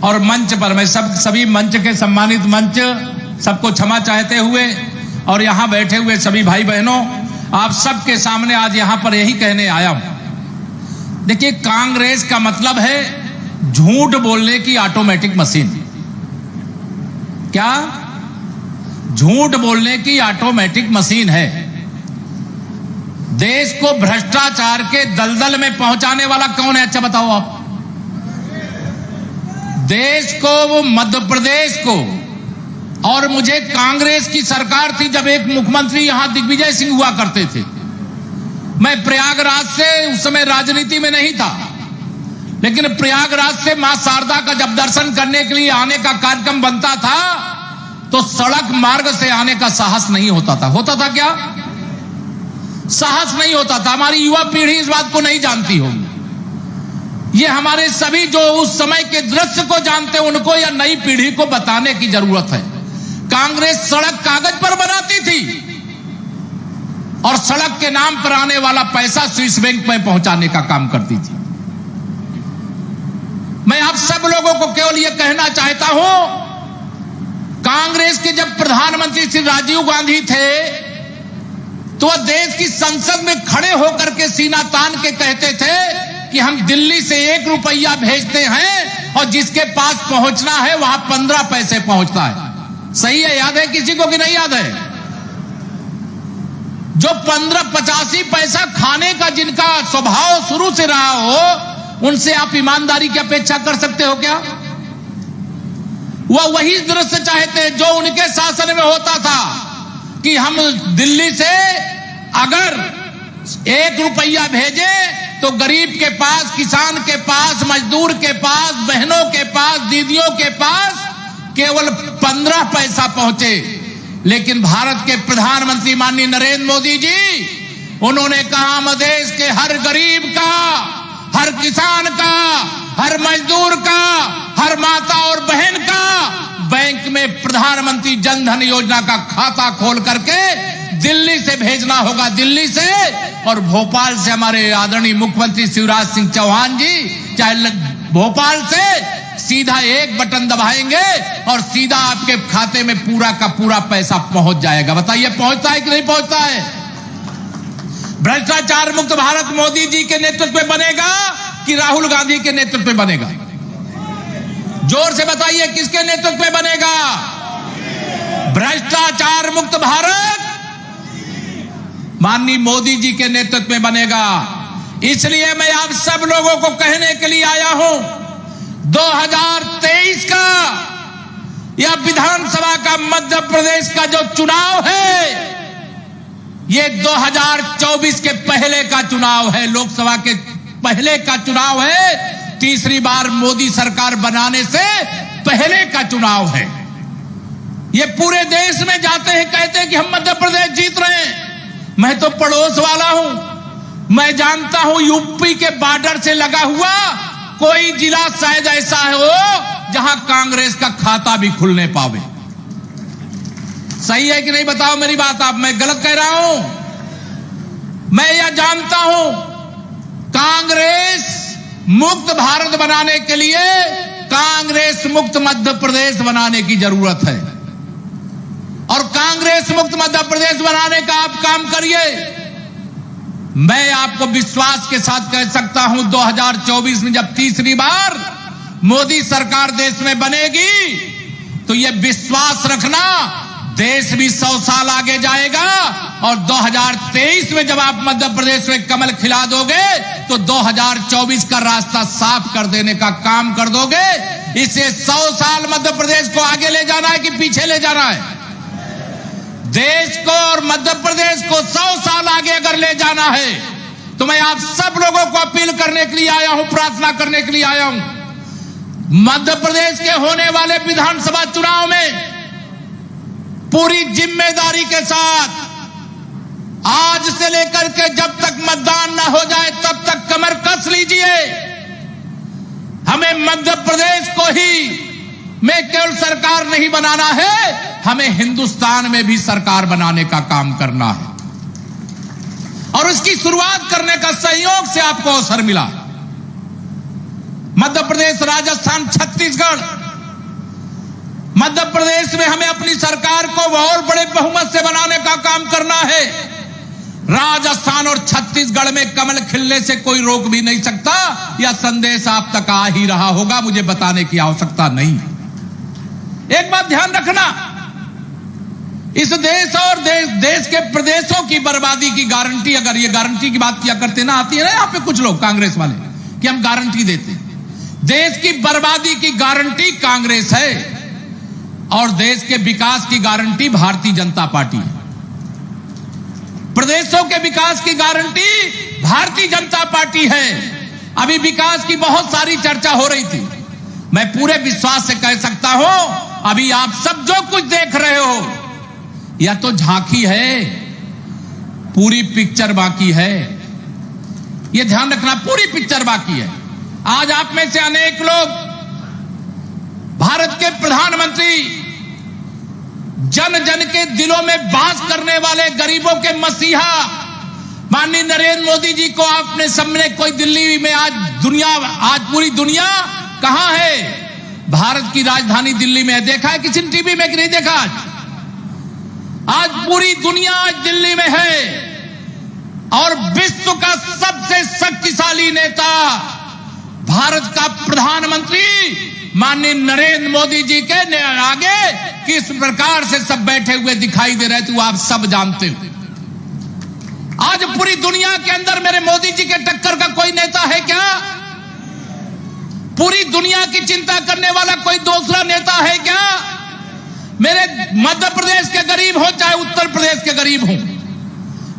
और मंच पर मैं सभी मंच के सम्मानित मंच सबको क्षमा चाहते हुए और यहां बैठे हुए सभी भाई बहनों, आप सबके सामने आज यहां पर यही कहने आया हूं। देखिए, कांग्रेस का मतलब है झूठ बोलने की ऑटोमेटिक मशीन। क्या? झूठ बोलने की ऑटोमेटिक मशीन है। देश को भ्रष्टाचार के दलदल में पहुंचाने वाला कौन है? अच्छा बताओ आप। देश को, वो मध्य प्रदेश को, और मुझे कांग्रेस की सरकार थी जब एक मुख्यमंत्री यहां दिग्विजय सिंह हुआ करते थे। मैं प्रयागराज से उस समय राजनीति में नहीं था, लेकिन प्रयागराज से मां शारदा का जब दर्शन करने के लिए आने का कार्यक्रम बनता था तो सड़क मार्ग से आने का साहस नहीं होता था। होता था क्या? साहस नहीं होता था। हमारी युवा पीढ़ी इस बात को नहीं जानती होगी। ये हमारे सभी जो उस समय के दृश्य को जानते हैं, उनको या नई पीढ़ी को बताने की जरूरत है। कांग्रेस सड़क कागज पर बनाती थी और सड़क के नाम पर आने वाला पैसा स्विस बैंक में पहुंचाने का काम करती थी। मैं आप सब लोगों को केवल यह कहना चाहता हूं, कांग्रेस के जब प्रधानमंत्री श्री राजीव गांधी थे तो वह देश की संसद में खड़े होकर के सीना तान के कहते थे कि हम दिल्ली से 1 रुपया भेजते हैं और जिसके पास पहुंचना है वहां 15 पैसे पहुंचता है। सही है? याद है किसी को कि नहीं याद है? जो 15-85 पैसा खाने का जिनका स्वभाव शुरू से रहा हो, उनसे आप ईमानदारी की अपेक्षा कर सकते हो क्या? वह वही दृश्य चाहते जो उनके शासन में होता था कि हम दिल्ली से अगर 1 रुपया भेजे तो गरीब के पास, किसान के पास, मजदूर के पास, बहनों के पास, दीदियों के पास केवल 15 पैसा पहुंचे। लेकिन भारत के प्रधानमंत्री माननीय नरेंद्र मोदी जी, उन्होंने कहा हम देश के हर गरीब का, हर किसान का, हर मजदूर का, हर माता और बहन का बैंक में प्रधानमंत्री जन धन योजना का खाता खोल करके दिल्ली से भेजना होगा, दिल्ली से। और भोपाल से हमारे आदरणीय मुख्यमंत्री शिवराज सिंह चौहान जी चाहे भोपाल से सीधा एक बटन दबाएंगे और सीधा आपके खाते में पूरा का पूरा पैसा पहुंच जाएगा। बताइए पहुंचता है कि नहीं पहुंचता है? भ्रष्टाचार मुक्त भारत मोदी जी के नेतृत्व में बनेगा कि राहुल गांधी के नेतृत्व में बनेगा? जोर से बताइए, किसके नेतृत्व में बनेगा? भ्रष्टाचार मुक्त भारत माननीय मोदी जी के नेतृत्व में बनेगा। इसलिए मैं आप सब लोगों को कहने के लिए आया हूं, 2023 का या विधानसभा का मध्य प्रदेश का जो चुनाव है, ये 2024 के पहले का चुनाव है, लोकसभा के पहले का चुनाव है, तीसरी बार मोदी सरकार बनाने से पहले का चुनाव है। ये पूरे देश में जाते हैं, कहते हैं कि हम मध्य प्रदेश जीत रहे हैं। मैं तो पड़ोस वाला हूं, मैं जानता हूं यूपी के बॉर्डर से लगा हुआ कोई जिला शायद ऐसा हो जहां कांग्रेस का खाता भी खुलने पावे। सही है कि नहीं? बताओ मेरी बात आप, मैं गलत कह रहा हूं? मैं यह जानता हूं कांग्रेस मुक्त भारत बनाने के लिए कांग्रेस मुक्त मध्य प्रदेश बनाने की जरूरत है। और कांग्रेस मुक्त मध्य प्रदेश बनाने का आप काम करिए। मैं आपको विश्वास के साथ कह सकता हूं 2024 में जब तीसरी बार मोदी सरकार देश में बनेगी तो यह विश्वास रखना देश भी 100 साल आगे जाएगा। और 2023 में जब आप मध्य प्रदेश में कमल खिला दोगे तो 2024 का रास्ता साफ कर देने का काम कर दोगे। इसे 100 साल मध्य प्रदेश को आगे ले जाना है कि पीछे ले जाना है? देश को और मध्य प्रदेश को 100 साल आगे अगर ले जाना है तो मैं आप सब लोगों को अपील करने के लिए आया हूं, प्रार्थना करने के लिए आया हूं। मध्य प्रदेश के होने वाले विधानसभा चुनाव में पूरी जिम्मेदारी के साथ आज से लेकर के जब तक मतदान न हो जाए तब तक कमर कस लीजिए। हमें मध्य प्रदेश को ही में केवल सरकार नहीं बनाना है, हमें हिंदुस्तान में भी सरकार बनाने का काम करना है। और उसकी शुरुआत करने का सहयोग से आपको अवसर मिला। मध्य प्रदेश, राजस्थान, छत्तीसगढ़, मध्य प्रदेश में हमें अपनी सरकार को और बड़े बहुमत से बनाने का काम करना है। राजस्थान और छत्तीसगढ़ में कमल खिलने से कोई रोक भी नहीं सकता। यह संदेश आप तक आ ही रहा होगा, मुझे बताने की आवश्यकता नहीं। एक बात ध्यान रखना, इस देश और देश के प्रदेशों की बर्बादी की गारंटी, अगर ये गारंटी की बात किया करते ना, आती है ना यहाँ पे कुछ लोग कांग्रेस वाले कि हम गारंटी देते हैं। देश की बर्बादी की गारंटी कांग्रेस है और देश के विकास की गारंटी भारतीय जनता पार्टी है। प्रदेशों के विकास की गारंटी भारतीय जनता पार्टी है। अभी विकास की बहुत सारी चर्चा हो रही थी। मैं पूरे विश्वास से कह सकता हूं अभी आप सब जो कुछ देख रहे हो यह तो झांकी है, पूरी पिक्चर बाकी है। यह ध्यान रखना, पूरी पिक्चर बाकी है। आज आप में से अनेक लोग भारत के प्रधानमंत्री, जन जन के दिलों में वास करने वाले, गरीबों के मसीहा माननीय नरेंद्र मोदी जी को आपने सामने कोई दिल्ली में आज पूरी दुनिया कहां है? भारत की राजधानी दिल्ली में। देखा है किसी ने टीवी में कि नहीं देखा? आज पूरी दुनिया आज दिल्ली में है और विश्व का सबसे शक्तिशाली नेता भारत का प्रधानमंत्री माननीय नरेंद्र मोदी जी के आगे किस प्रकार से सब बैठे हुए दिखाई दे रहे थे वो आप सब जानते हो। आज पूरी दुनिया के अंदर मेरे मोदी जी के टक्कर का कोई नेता है क्या? पूरी दुनिया की चिंता करने वाला कोई दूसरा नेता है क्या? मेरे मध्य प्रदेश के गरीब हो, चाहे उत्तर प्रदेश के गरीब हो,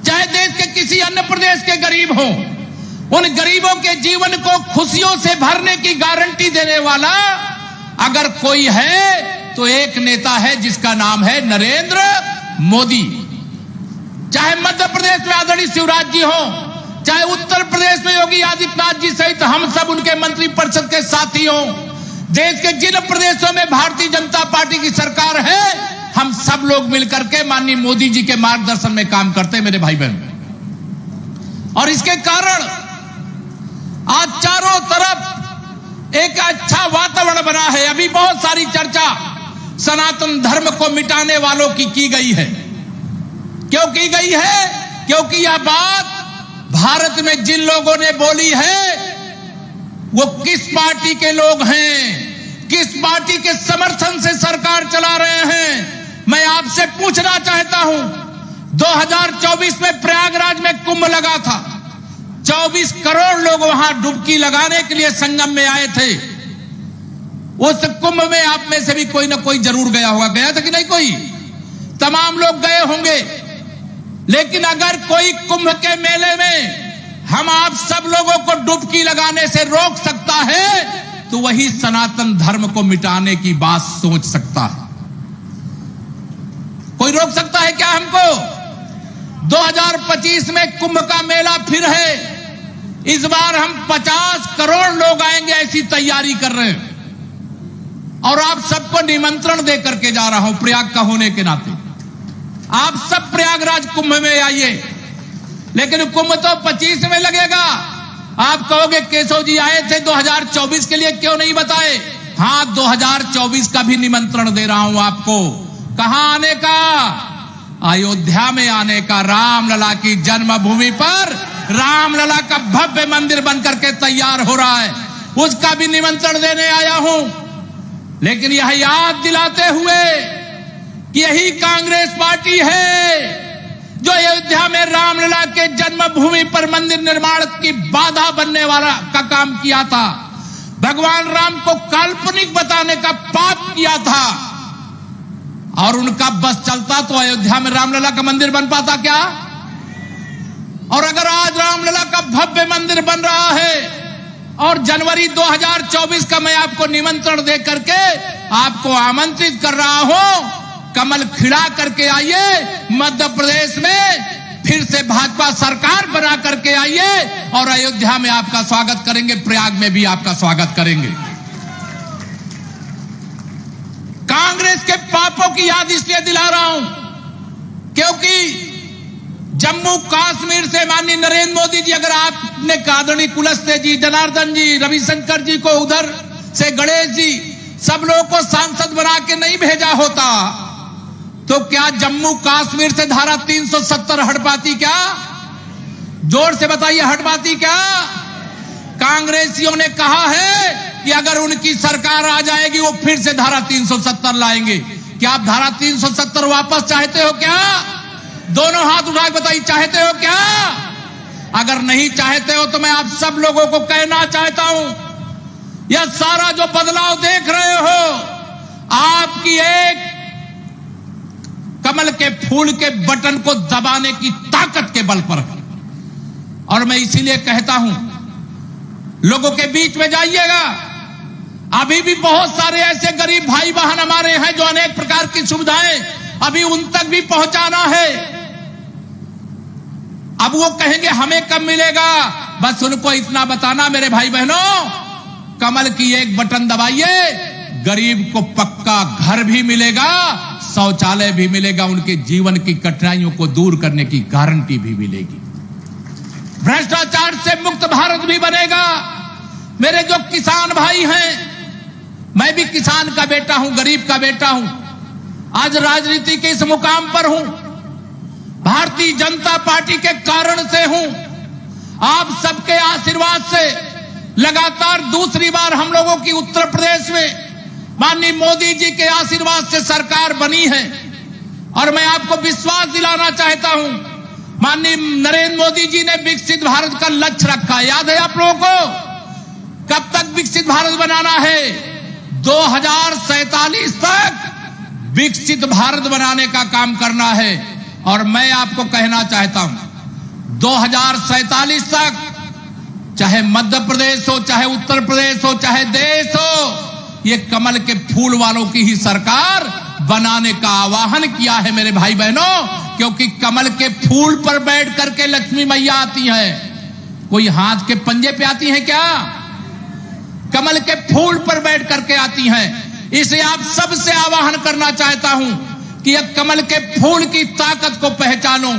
चाहे देश के किसी अन्य प्रदेश के गरीब हो, उन गरीबों के जीवन को खुशियों से भरने की गारंटी देने वाला अगर कोई है तो एक नेता है जिसका नाम है नरेंद्र मोदी। चाहे मध्य प्रदेश में आदरणीय शिवराज जी हो, चाहे उत्तर प्रदेश में योगी आदित्यनाथ जी सहित हम सब उनके मंत्रिपरिषद के साथी हो, देश के जिन प्रदेशों में भारतीय जनता पार्टी की सरकार है, हम सब लोग मिलकर के माननीय मोदी जी के मार्गदर्शन में काम करते हैं मेरे भाई बहन। और इसके कारण आज चारों तरफ एक अच्छा वातावरण बना है। अभी बहुत सारी चर्चा सनातन धर्म को मिटाने वालों की गई है। क्यों की गई है? क्योंकि यह बात भारत में जिन लोगों ने बोली है वो किस पार्टी के लोग हैं, किस पार्टी के समर्थन से सरकार चला रहे हैं। मैं आपसे पूछना चाहता हूं, 2024 में प्रयागराज में कुंभ लगा था, 24 करोड़ लोग वहां डुबकी लगाने के लिए संगम में आए थे। उस कुंभ में आप में से भी कोई ना कोई जरूर गया होगा। गया था कि नहीं? कोई, तमाम लोग गए होंगे। लेकिन अगर कोई कुंभ के मेले में हम आप सब लोगों को डुबकी लगाने से रोक सकता है तो वही सनातन धर्म को मिटाने की बात सोच सकता है। कोई रोक सकता है क्या हमको? 2025 में कुंभ का मेला फिर है। इस बार हम 50 करोड़ लोग आएंगे ऐसी तैयारी कर रहे हैं और आप सबको निमंत्रण दे करके जा रहा हूं प्रयाग का होने के नाते। आप सब प्रयागराज कुंभ में आइए, लेकिन कुंभ तो 25 में लगेगा। आप कहोगे केशव जी आए थे 2024 के लिए, क्यों नहीं बताए? हां, 2024 का भी निमंत्रण दे रहा हूं आपको। कहां आने का? अयोध्या में आने का। रामलला की जन्मभूमि पर रामलला का भव्य मंदिर बनकर के तैयार हो रहा है, उसका भी निमंत्रण देने आया हूं। लेकिन यह याद दिलाते हुए कि यही कांग्रेस पार्टी है जो अयोध्या में रामलला के जन्मभूमि पर मंदिर निर्माण की बाधा बनने वाला का काम किया था, भगवान राम को काल्पनिक बताने का पाप किया था। और उनका बस चलता तो अयोध्या में रामलला का मंदिर बन पाता क्या? और अगर आज रामलला का भव्य मंदिर बन रहा है और जनवरी 2024 का मैं आपको निमंत्रण दे करके आपको आमंत्रित कर रहा हूं, कमल खिड़ा करके आइए, मध्य प्रदेश में फिर से भाजपा सरकार बना करके आइए और अयोध्या में आपका स्वागत करेंगे, प्रयाग में भी आपका स्वागत करेंगे। कांग्रेस के पापों की याद इसलिए दिला रहा हूं क्योंकि जम्मू कश्मीर से माननीय नरेंद्र मोदी जी, अगर आपने आदरणीय कुलस्ते जी, जनार्दन जी, रविशंकर जी को उधर से गणेश जी, सब लोगों को सांसद बना के नहीं भेजा होता तो क्या जम्मू कश्मीर से धारा 370 हट पाती क्या? जोर से बताइए, हट पाती क्या? कांग्रेसियों ने कहा है कि अगर उनकी सरकार आ जाएगी वो फिर से धारा 370 लाएंगे। क्या आप धारा 370 वापस चाहते हो क्या? दोनों हाथ उठा के बताइए, चाहते हो क्या? अगर नहीं चाहते हो तो मैं आप सब लोगों को कहना चाहता हूं, यह सारा जो बदलाव देख रहे हो आपकी एक कमल के फूल के बटन को दबाने की ताकत के बल पर है। और मैं इसीलिए कहता हूं, लोगों के बीच में जाइएगा। अभी भी बहुत सारे ऐसे गरीब भाई बहन हमारे हैं जो अनेक प्रकार की सुविधाएं अभी उन तक भी पहुंचाना है। अब वो कहेंगे हमें कब मिलेगा? बस उनको इतना बताना मेरे भाई बहनों, कमल की एक बटन दबाइए, गरीब को पक्का घर भी मिलेगा, शौचालय भी मिलेगा, उनके जीवन की कठिनाइयों को दूर करने की गारंटी भी मिलेगी, भ्रष्टाचार से मुक्त भारत भी बनेगा। मेरे जो किसान भाई हैं, मैं भी किसान का बेटा हूं, गरीब का बेटा हूं, आज राजनीति के इस मुकाम पर हूं, भारतीय जनता पार्टी के कारण से हूं। आप सबके आशीर्वाद से लगातार दूसरी बार हम लोगों की उत्तर प्रदेश में माननीय मोदी जी के आशीर्वाद से सरकार बनी है। और मैं आपको विश्वास दिलाना चाहता हूं, माननीय नरेंद्र मोदी जी ने विकसित भारत का लक्ष्य रखा, याद है आप लोगों को? कब तक विकसित भारत बनाना है, 2047 तक विकसित भारत बनाने का काम करना है। और मैं आपको कहना चाहता हूं 2047 तक चाहे मध्य प्रदेश हो, चाहे उत्तर प्रदेश हो, चाहे देश हो, ये कमल के फूल वालों की ही सरकार बनाने का आह्वान किया है मेरे भाई बहनों। क्योंकि कमल के फूल पर बैठ करके लक्ष्मी मैया आती है, कोई हाथ के पंजे पे आती है क्या? कमल के फूल पर बैठ करके आती हैं। इसलिए आप सबसे आह्वान करना चाहता हूं कि यह कमल के फूल की ताकत को पहचानो।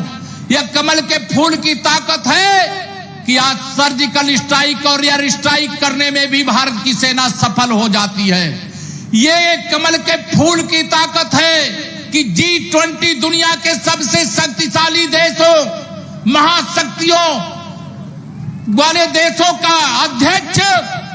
यह कमल के फूल की ताकत है कि आज सर्जिकल स्ट्राइक और एयर स्ट्राइक करने में भी भारत की सेना सफल हो जाती है। ये कमल के फूल की ताकत है कि G20 दुनिया के सबसे शक्तिशाली देशों, महाशक्तियों वाले देशों का अध्यक्ष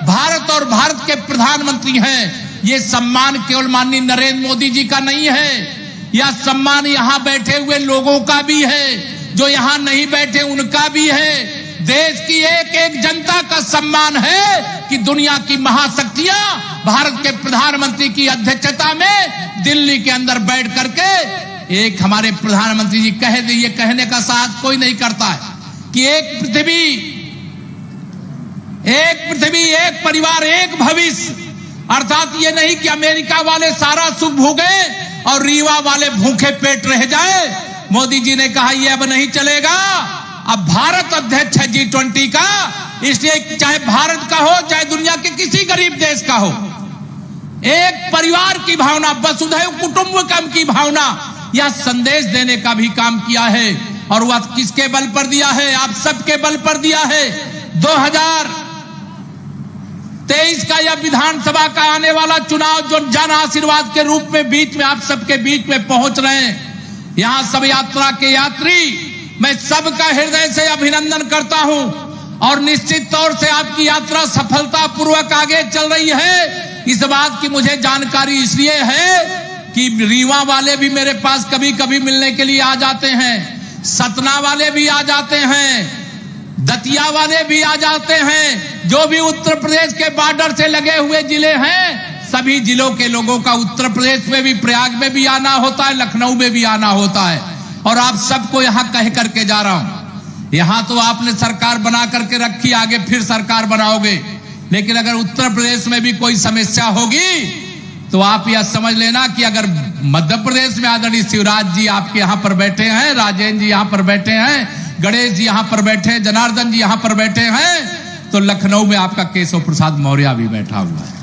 भारत और भारत के प्रधानमंत्री हैं। ये सम्मान केवल माननीय नरेंद्र मोदी जी का नहीं है, यह सम्मान यहां बैठे हुए लोगों का भी है, जो यहां नहीं बैठे उनका भी है। देश की एक एक जनता का सम्मान है कि दुनिया की महाशक्तियां भारत के प्रधानमंत्री की अध्यक्षता में दिल्ली के अंदर बैठ करके, एक हमारे प्रधानमंत्री जी कह दे, ये कहने का साहस कोई नहीं करता है कि एक पृथ्वी, एक परिवार, एक भविष्य। अर्थात ये नहीं कि अमेरिका वाले सारा सुख भोगे और रीवा वाले भूखे पेट रह जाए। मोदी जी ने कहा यह अब नहीं चलेगा, अब भारत अध्यक्ष है G20 का, इसलिए चाहे भारत का हो चाहे दुनिया के किसी गरीब देश का हो, एक परिवार की भावना, वसुधैव कुटुंबकम की भावना, यह संदेश देने का भी काम किया है। और वह किसके बल पर दिया है? आप सबके बल पर दिया है। 2023 का यह विधानसभा का आने वाला चुनाव जो जन आशीर्वाद के रूप में बीच में आप सबके बीच में पहुंच रहे हैं, यहां सब यात्रा के यात्री, मैं सबका हृदय से अभिनंदन करता हूं। और निश्चित तौर से आपकी यात्रा सफलता पूर्वक आगे चल रही है। इस बात की मुझे जानकारी इसलिए है कि रीवा वाले भी मेरे पास कभी कभी मिलने के लिए आ जाते हैं, सतना वाले भी आ जाते हैं, दतिया वाले भी आ जाते हैं। जो भी उत्तर प्रदेश के बॉर्डर से लगे हुए जिले हैं, सभी जिलों के लोगों का उत्तर प्रदेश में भी, प्रयाग में भी आना होता है, लखनऊ में भी आना होता है। और आप सबको यहां कह करके जा रहा हूं, यहां तो आपने सरकार बना करके रखी, आगे फिर सरकार बनाओगे, लेकिन अगर उत्तर प्रदेश में भी कोई समस्या होगी तो आप यह समझ लेना कि अगर मध्य प्रदेश में आदरणीय शिवराज जी आपके यहां पर बैठे हैं, राजेंद्र जी यहां पर बैठे हैं, गणेश जी यहां पर बैठे हैं, जनार्दन जी यहां पर बैठे हैं, तो लखनऊ में आपका केशव प्रसाद मौर्य भी बैठा हुआ है।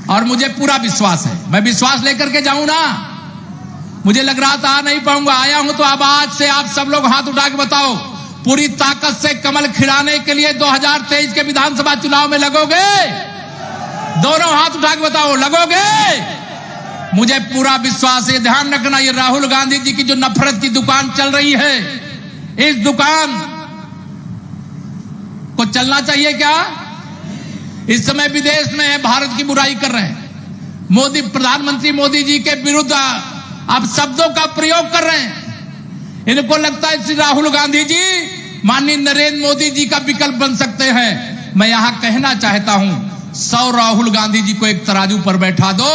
और मुझे पूरा विश्वास है, मैं विश्वास लेकर के जाऊं ना। मुझे लग रहा था आ नहीं पाऊंगा, आया हूं तो अब आज से आप सब लोग हाथ उठा के बताओ, पूरी ताकत से कमल खिलाने के लिए 2023 के विधानसभा चुनाव में लगोगे? दोनों हाथ उठा के बताओ, लगोगे? मुझे पूरा विश्वास है। ध्यान रखना, ये राहुल गांधी जी की जो नफरत की दुकान चल रही है, इस दुकान को चलना चाहिए क्या? इस समय विदेश में है, भारत की बुराई कर रहे हैं, मोदी, प्रधानमंत्री मोदी जी के विरुद्ध आप शब्दों का प्रयोग कर रहे हैं। इनको लगता है श्री राहुल गांधी जी माननीय नरेंद्र मोदी जी का विकल्प बन सकते हैं। मैं यहां कहना चाहता हूं, 100 राहुल गांधी जी को एक तराजू पर बैठा दो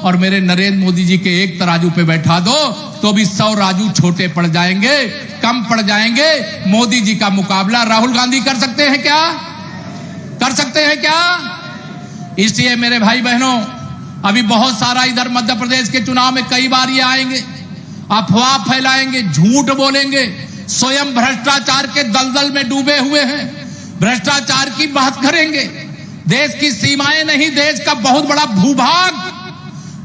और मेरे नरेंद्र मोदी जी के एक तराजू पे बैठा दो, तो भी 100 राजू छोटे पड़ जाएंगे, कम पड़ जाएंगे। मोदी जी का मुकाबला राहुल गांधी कर सकते हैं क्या? कर सकते हैं क्या? इसलिए मेरे भाई बहनों, अभी बहुत सारा इधर मध्य प्रदेश के चुनाव में कई बार ये आएंगे, अफवाह फैलाएंगे, झूठ बोलेंगे, स्वयं भ्रष्टाचार के दलदल में डूबे हुए हैं, भ्रष्टाचार की बात करेंगे। देश की सीमाएं नहीं, देश का बहुत बड़ा भूभाग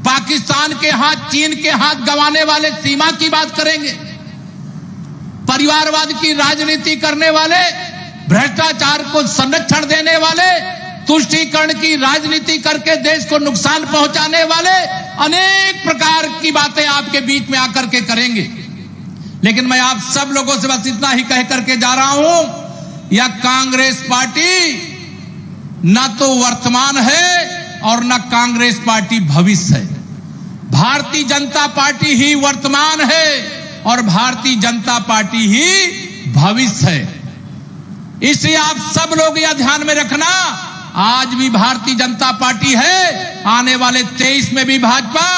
पाकिस्तान के हाथ, चीन के हाथ गंवाने वाले सीमा की बात करेंगे, परिवारवाद की राजनीति करने वाले, भ्रष्टाचार को संरक्षण देने वाले, तुष्टीकरण की राजनीति करके देश को नुकसान पहुंचाने वाले अनेक प्रकार की बातें आपके बीच में आकर के करेंगे। लेकिन मैं आप सब लोगों से बस इतना ही कह करके जा रहा हूं, यह कांग्रेस पार्टी न तो वर्तमान है और न कांग्रेस पार्टी भविष्य है। भारतीय जनता पार्टी ही वर्तमान है और भारतीय जनता पार्टी ही भविष्य है। इसलिए आप सब लोग यह ध्यान में रखना, आज भी भारतीय जनता पार्टी है, आने वाले 23 में भी भाजपा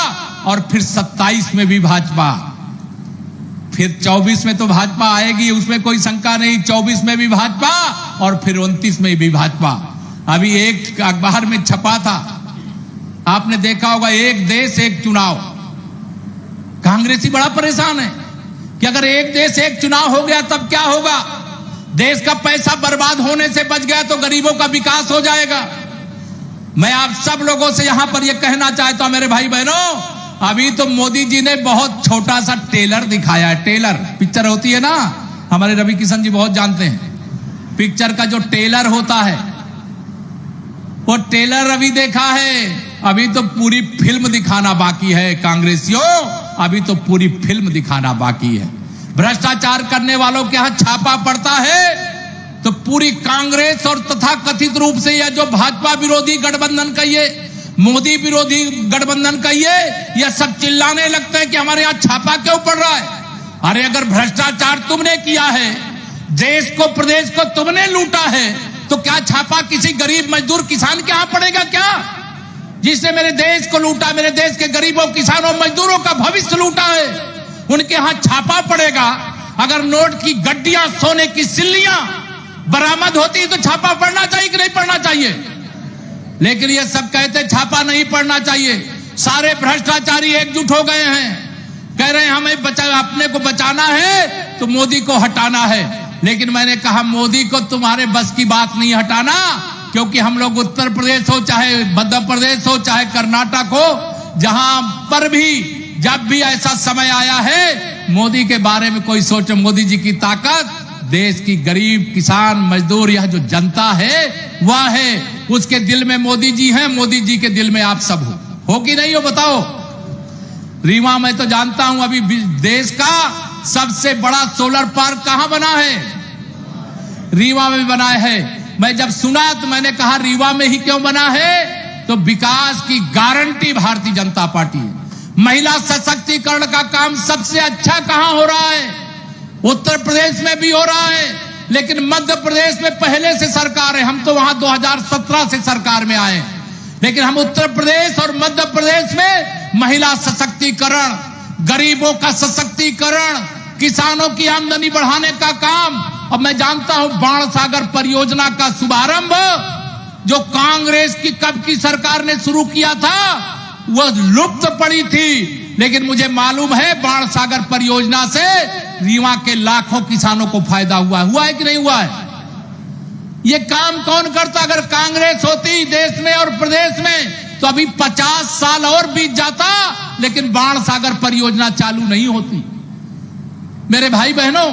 और फिर 27 में भी भाजपा, फिर 24 में तो भाजपा आएगी, उसमें कोई शंका नहीं। 24 में भी भाजपा और फिर 29 में भी भाजपा। अभी एक अखबार में छपा था, आपने देखा होगा, एक देश एक चुनाव। कांग्रेसी बड़ा परेशान है कि अगर एक देश एक चुनाव हो गया तब क्या होगा, देश का पैसा बर्बाद होने से बच गया तो गरीबों का विकास हो जाएगा। मैं आप सब लोगों से यहां पर यह कहना चाहता हूं, मेरे भाई बहनों, अभी तो मोदी जी ने बहुत छोटा सा टेलर दिखाया है। टेलर पिक्चर होती है ना, हमारे रवि किशन जी बहुत जानते हैं, पिक्चर का जो टेलर होता है वो टेलर अभी देखा है, अभी तो पूरी फिल्म दिखाना बाकी है। कांग्रेसियों, अभी तो पूरी फिल्म दिखाना बाकी है। भ्रष्टाचार करने वालों के यहां छापा पड़ता है तो पूरी कांग्रेस और तथा कथित रूप से यह जो भाजपा विरोधी गठबंधन कहिए, मोदी विरोधी गठबंधन कहिए, यह सब चिल्लाने लगते हैं कि हमारे यहां छापा क्यों पड़ रहा है। अरे अगर भ्रष्टाचार तुमने किया है, देश को प्रदेश को तुमने लूटा है, तो क्या छापा किसी गरीब मजदूर किसान के यहां पड़ेगा क्या? जिसने मेरे देश को लूटा, मेरे देश के गरीबों, किसानों, मजदूरों का भविष्य लूटा है, उनके यहां छापा पड़ेगा। अगर नोट की गड्डियां, सोने की सिल्लियां बरामद होती तो छापा पड़ना चाहिए कि नहीं पड़ना चाहिए? लेकिन ये सब कहते छापा नहीं पड़ना चाहिए। सारे भ्रष्टाचारी एकजुट हो गए हैं, कह रहे हैं हमें अपने को बचाना है तो मोदी को हटाना है। लेकिन मैंने कहा मोदी को तुम्हारे बस की बात नहीं हटाना, क्योंकि हम लोग उत्तर प्रदेश हो, चाहे मध्य प्रदेश हो, चाहे कर्नाटक हो, जहां पर भी जब भी ऐसा समय आया है, मोदी के बारे में कोई सोचे, मोदी जी की ताकत देश की गरीब, किसान, मजदूर, यह जो जनता है वह है, उसके दिल में मोदी जी हैं, मोदी जी के दिल में आप सब हो कि नहीं हो बताओ? रीवा में तो जानता हूं अभी देश का सबसे बड़ा सोलर पार्क कहां बना है? रीवा में बना है। मैं जब सुना तो मैंने कहा रीवा में ही क्यों बना है? तो विकास की गारंटी भारतीय जनता पार्टी है। महिला सशक्तिकरण का काम सबसे अच्छा कहां हो रहा है? उत्तर प्रदेश में भी हो रहा है, लेकिन मध्य प्रदेश में पहले से सरकार है। हम तो वहां 2017 से सरकार में आए, लेकिन हम उत्तर प्रदेश और मध्य प्रदेश में महिला सशक्तिकरण, गरीबों का सशक्तिकरण, किसानों की आमदनी बढ़ाने का काम। और मैं जानता हूं बाण सागर परियोजना का शुभारंभ जो कांग्रेस की कब की सरकार ने शुरू किया था, वह लुप्त पड़ी थी, लेकिन मुझे मालूम है बाण सागर परियोजना से रीवा के लाखों किसानों को फायदा हुआ है कि नहीं हुआ है? ये काम कौन करता? अगर कांग्रेस होती देश में और प्रदेश में तो अभी 50 साल और बीत जाता, लेकिन बाण सागर परियोजना चालू नहीं होती। मेरे भाई बहनों,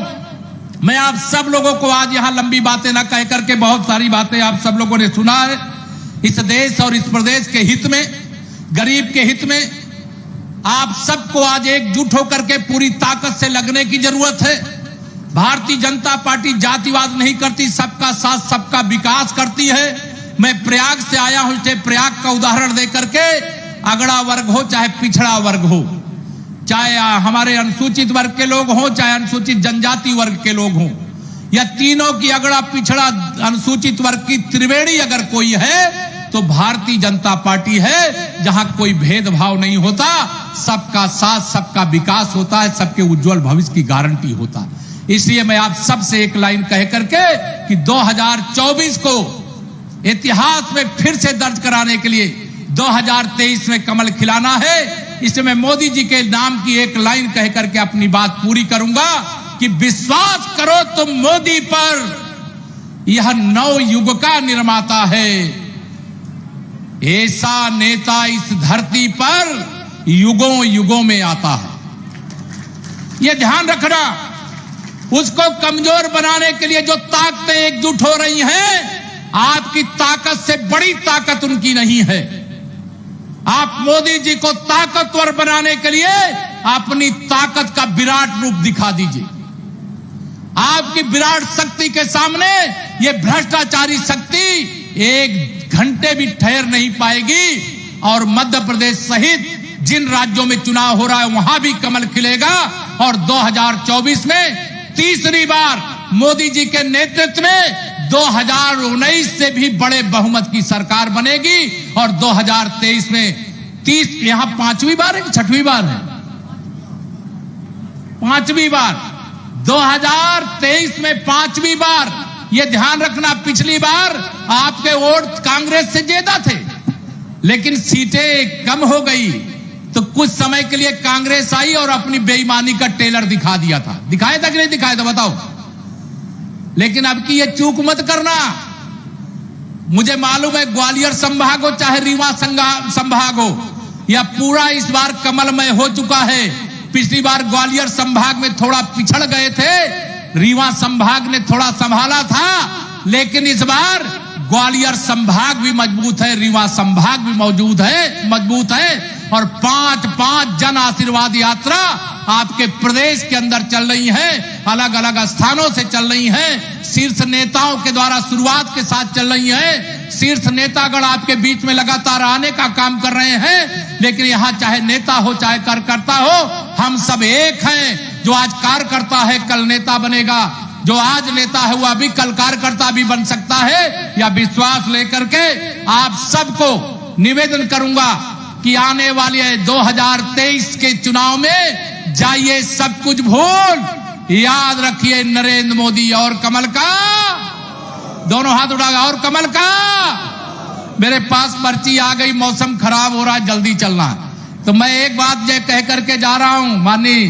मैं आप सब लोगों को आज यहां लंबी बातें ना कह करके, बहुत सारी बातें आप सब लोगों ने सुना है। इस देश और इस प्रदेश के हित में, गरीब के हित में आप सबको आज एकजुट होकर के पूरी ताकत से लगने की जरूरत है। भारतीय जनता पार्टी जातिवाद नहीं करती, सबका साथ सबका विकास करती है। मैं प्रयाग से आया हूं, इसलिए प्रयाग का उदाहरण देकर के, अगड़ा वर्ग हो चाहे पिछड़ा वर्ग हो, चाहे हमारे अनुसूचित वर्ग के लोग हों, चाहे अनुसूचित जनजाति वर्ग के लोग हों, या तीनों की अगड़ा पिछड़ा अनुसूचित वर्ग की त्रिवेणी अगर कोई है तो भारतीय जनता पार्टी है, जहां कोई भेदभाव नहीं होता, सबका साथ सबका विकास होता है, सबके उज्जवल भविष्य की गारंटी होता है। इसलिए मैं आप सबसे एक लाइन कह करके कि 2024 को इतिहास में फिर से दर्ज कराने के लिए 2023 में कमल खिलाना है। इसलिए मैं मोदी जी के नाम की एक लाइन कह करके अपनी बात पूरी करूंगा कि विश्वास करो तुम मोदी पर, यह नव युग का निर्माता है। ऐसा नेता इस धरती पर युगों युगों में आता है, यह ध्यान रखना। उसको कमजोर बनाने के लिए जो ताकतें एकजुट हो रही हैं, आपकी ताकत से बड़ी ताकत उनकी नहीं है। आप मोदी जी को ताकतवर बनाने के लिए अपनी ताकत का विराट रूप दिखा दीजिए। आपकी विराट शक्ति के सामने ये भ्रष्टाचारी शक्ति एक घंटे भी ठहर नहीं पाएगी। और मध्य प्रदेश सहित जिन राज्यों में चुनाव हो रहा है वहां भी कमल खिलेगा। और 2024 में तीसरी बार मोदी जी के नेतृत्व में 2019 से भी बड़े बहुमत की सरकार बनेगी और 2023 में 30, यहां 5वीं बार है कि 6वीं बार है? 5वीं बार। 2023 में 5वीं बार। यह ध्यान रखना, पिछली बार आपके वोट कांग्रेस से ज्यादा थे, लेकिन सीटें कम हो गई तो कुछ समय के लिए कांग्रेस आई और अपनी बेईमानी का टेलर दिखा दिया था। दिखाया था कि नहीं दिखाया था बताओ? लेकिन अब की यह चूक मत करना। मुझे मालूम है ग्वालियर संभाग हो चाहे रीवा संभाग हो, यह पूरा इस बार कमलमय हो चुका है। पिछली बार ग्वालियर संभाग में थोड़ा पिछड़ गए थे, रीवा संभाग ने थोड़ा संभाला था, लेकिन इस बार ग्वालियर संभाग भी मजबूत है, रीवा संभाग भी मजबूत है और 5-5 जन आशीर्वाद यात्रा आपके प्रदेश के अंदर चल रही है, अलग अलग स्थानों से चल रही है, शीर्ष नेताओं के द्वारा शुरुआत के साथ चल रही है। शीर्ष नेतागण आपके बीच में लगातार आने का काम कर रहे हैं, लेकिन यहां चाहे नेता हो चाहे कार्यकर्ता हो, हम सब एक हैं। जो आज कार्यकर्ता है कल नेता बनेगा, जो आज नेता है वह भी कल कार्यकर्ता भी बन सकता है। यह विश्वास लेकर के आप सबको निवेदन करूंगा कि आने वाले 2023 के चुनाव में जाइए सब कुछ भूल, याद रखिए नरेंद्र मोदी और कमल का, दोनों हाथ उठा और कमल का। मेरे पास पर्ची आ गई, मौसम खराब हो रहा है, जल्दी चलना। तो मैं एक बात ये कह करके जा रहा हूं, माननीय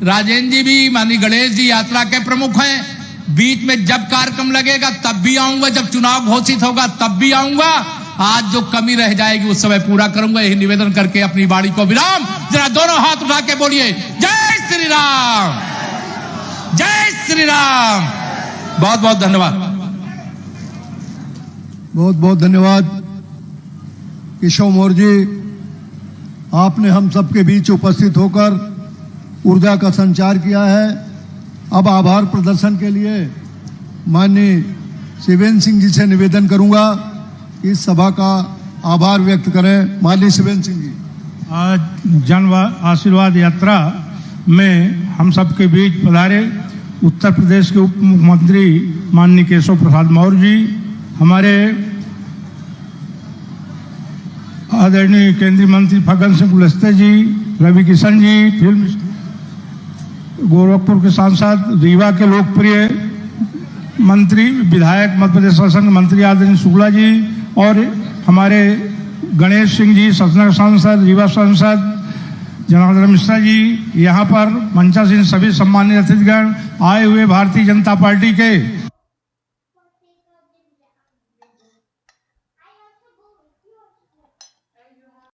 राजेंद्र जी भी, माननीय गणेश जी यात्रा के प्रमुख हैं। बीच में जब कार्यक्रम लगेगा तब भी आऊंगा, जब चुनाव घोषित होगा तब भी आऊंगा। आज जो कमी रह जाएगी उस समय पूरा करूंगा, यही निवेदन करके अपनी बाड़ी को विराम। जरा दोनों हाथ उठा के बोलिए जय श्री राम, जय श्री राम। बहुत बहुत धन्यवाद। बहुत बहुत धन्यवाद केशव मौर्य जी, आपने हम सबके बीच उपस्थित होकर ऊर्जा का संचार किया है। अब आभार प्रदर्शन के लिए माननीय शिवेंद्र सिंह जी से निवेदन करूंगा इस सभा का आभार व्यक्त करें। माननीय शिवेंद्र सिंह जी। आज जन आशीर्वाद यात्रा में हम सबके बीच पधारे उत्तर प्रदेश के उप मुख्यमंत्री माननीय केशव प्रसाद मौर्य जी, हमारे आदरणीय केंद्रीय मंत्री फग्गन सिंह कुलस्ते जी, रवि किशन जी, फिल्म गोरखपुर के सांसद, रीवा के लोकप्रिय मंत्री विधायक मध्य प्रदेश शासन के मंत्री आदरणीय शुक्ला जी और हमारे गणेश सिंह जी सतना सांसद, रीवा सांसद, जनार्दन मिश्रा जी, यहाँ पर मंचासीन सभी सम्मानित अतिथिगण, आए हुए भारतीय जनता पार्टी के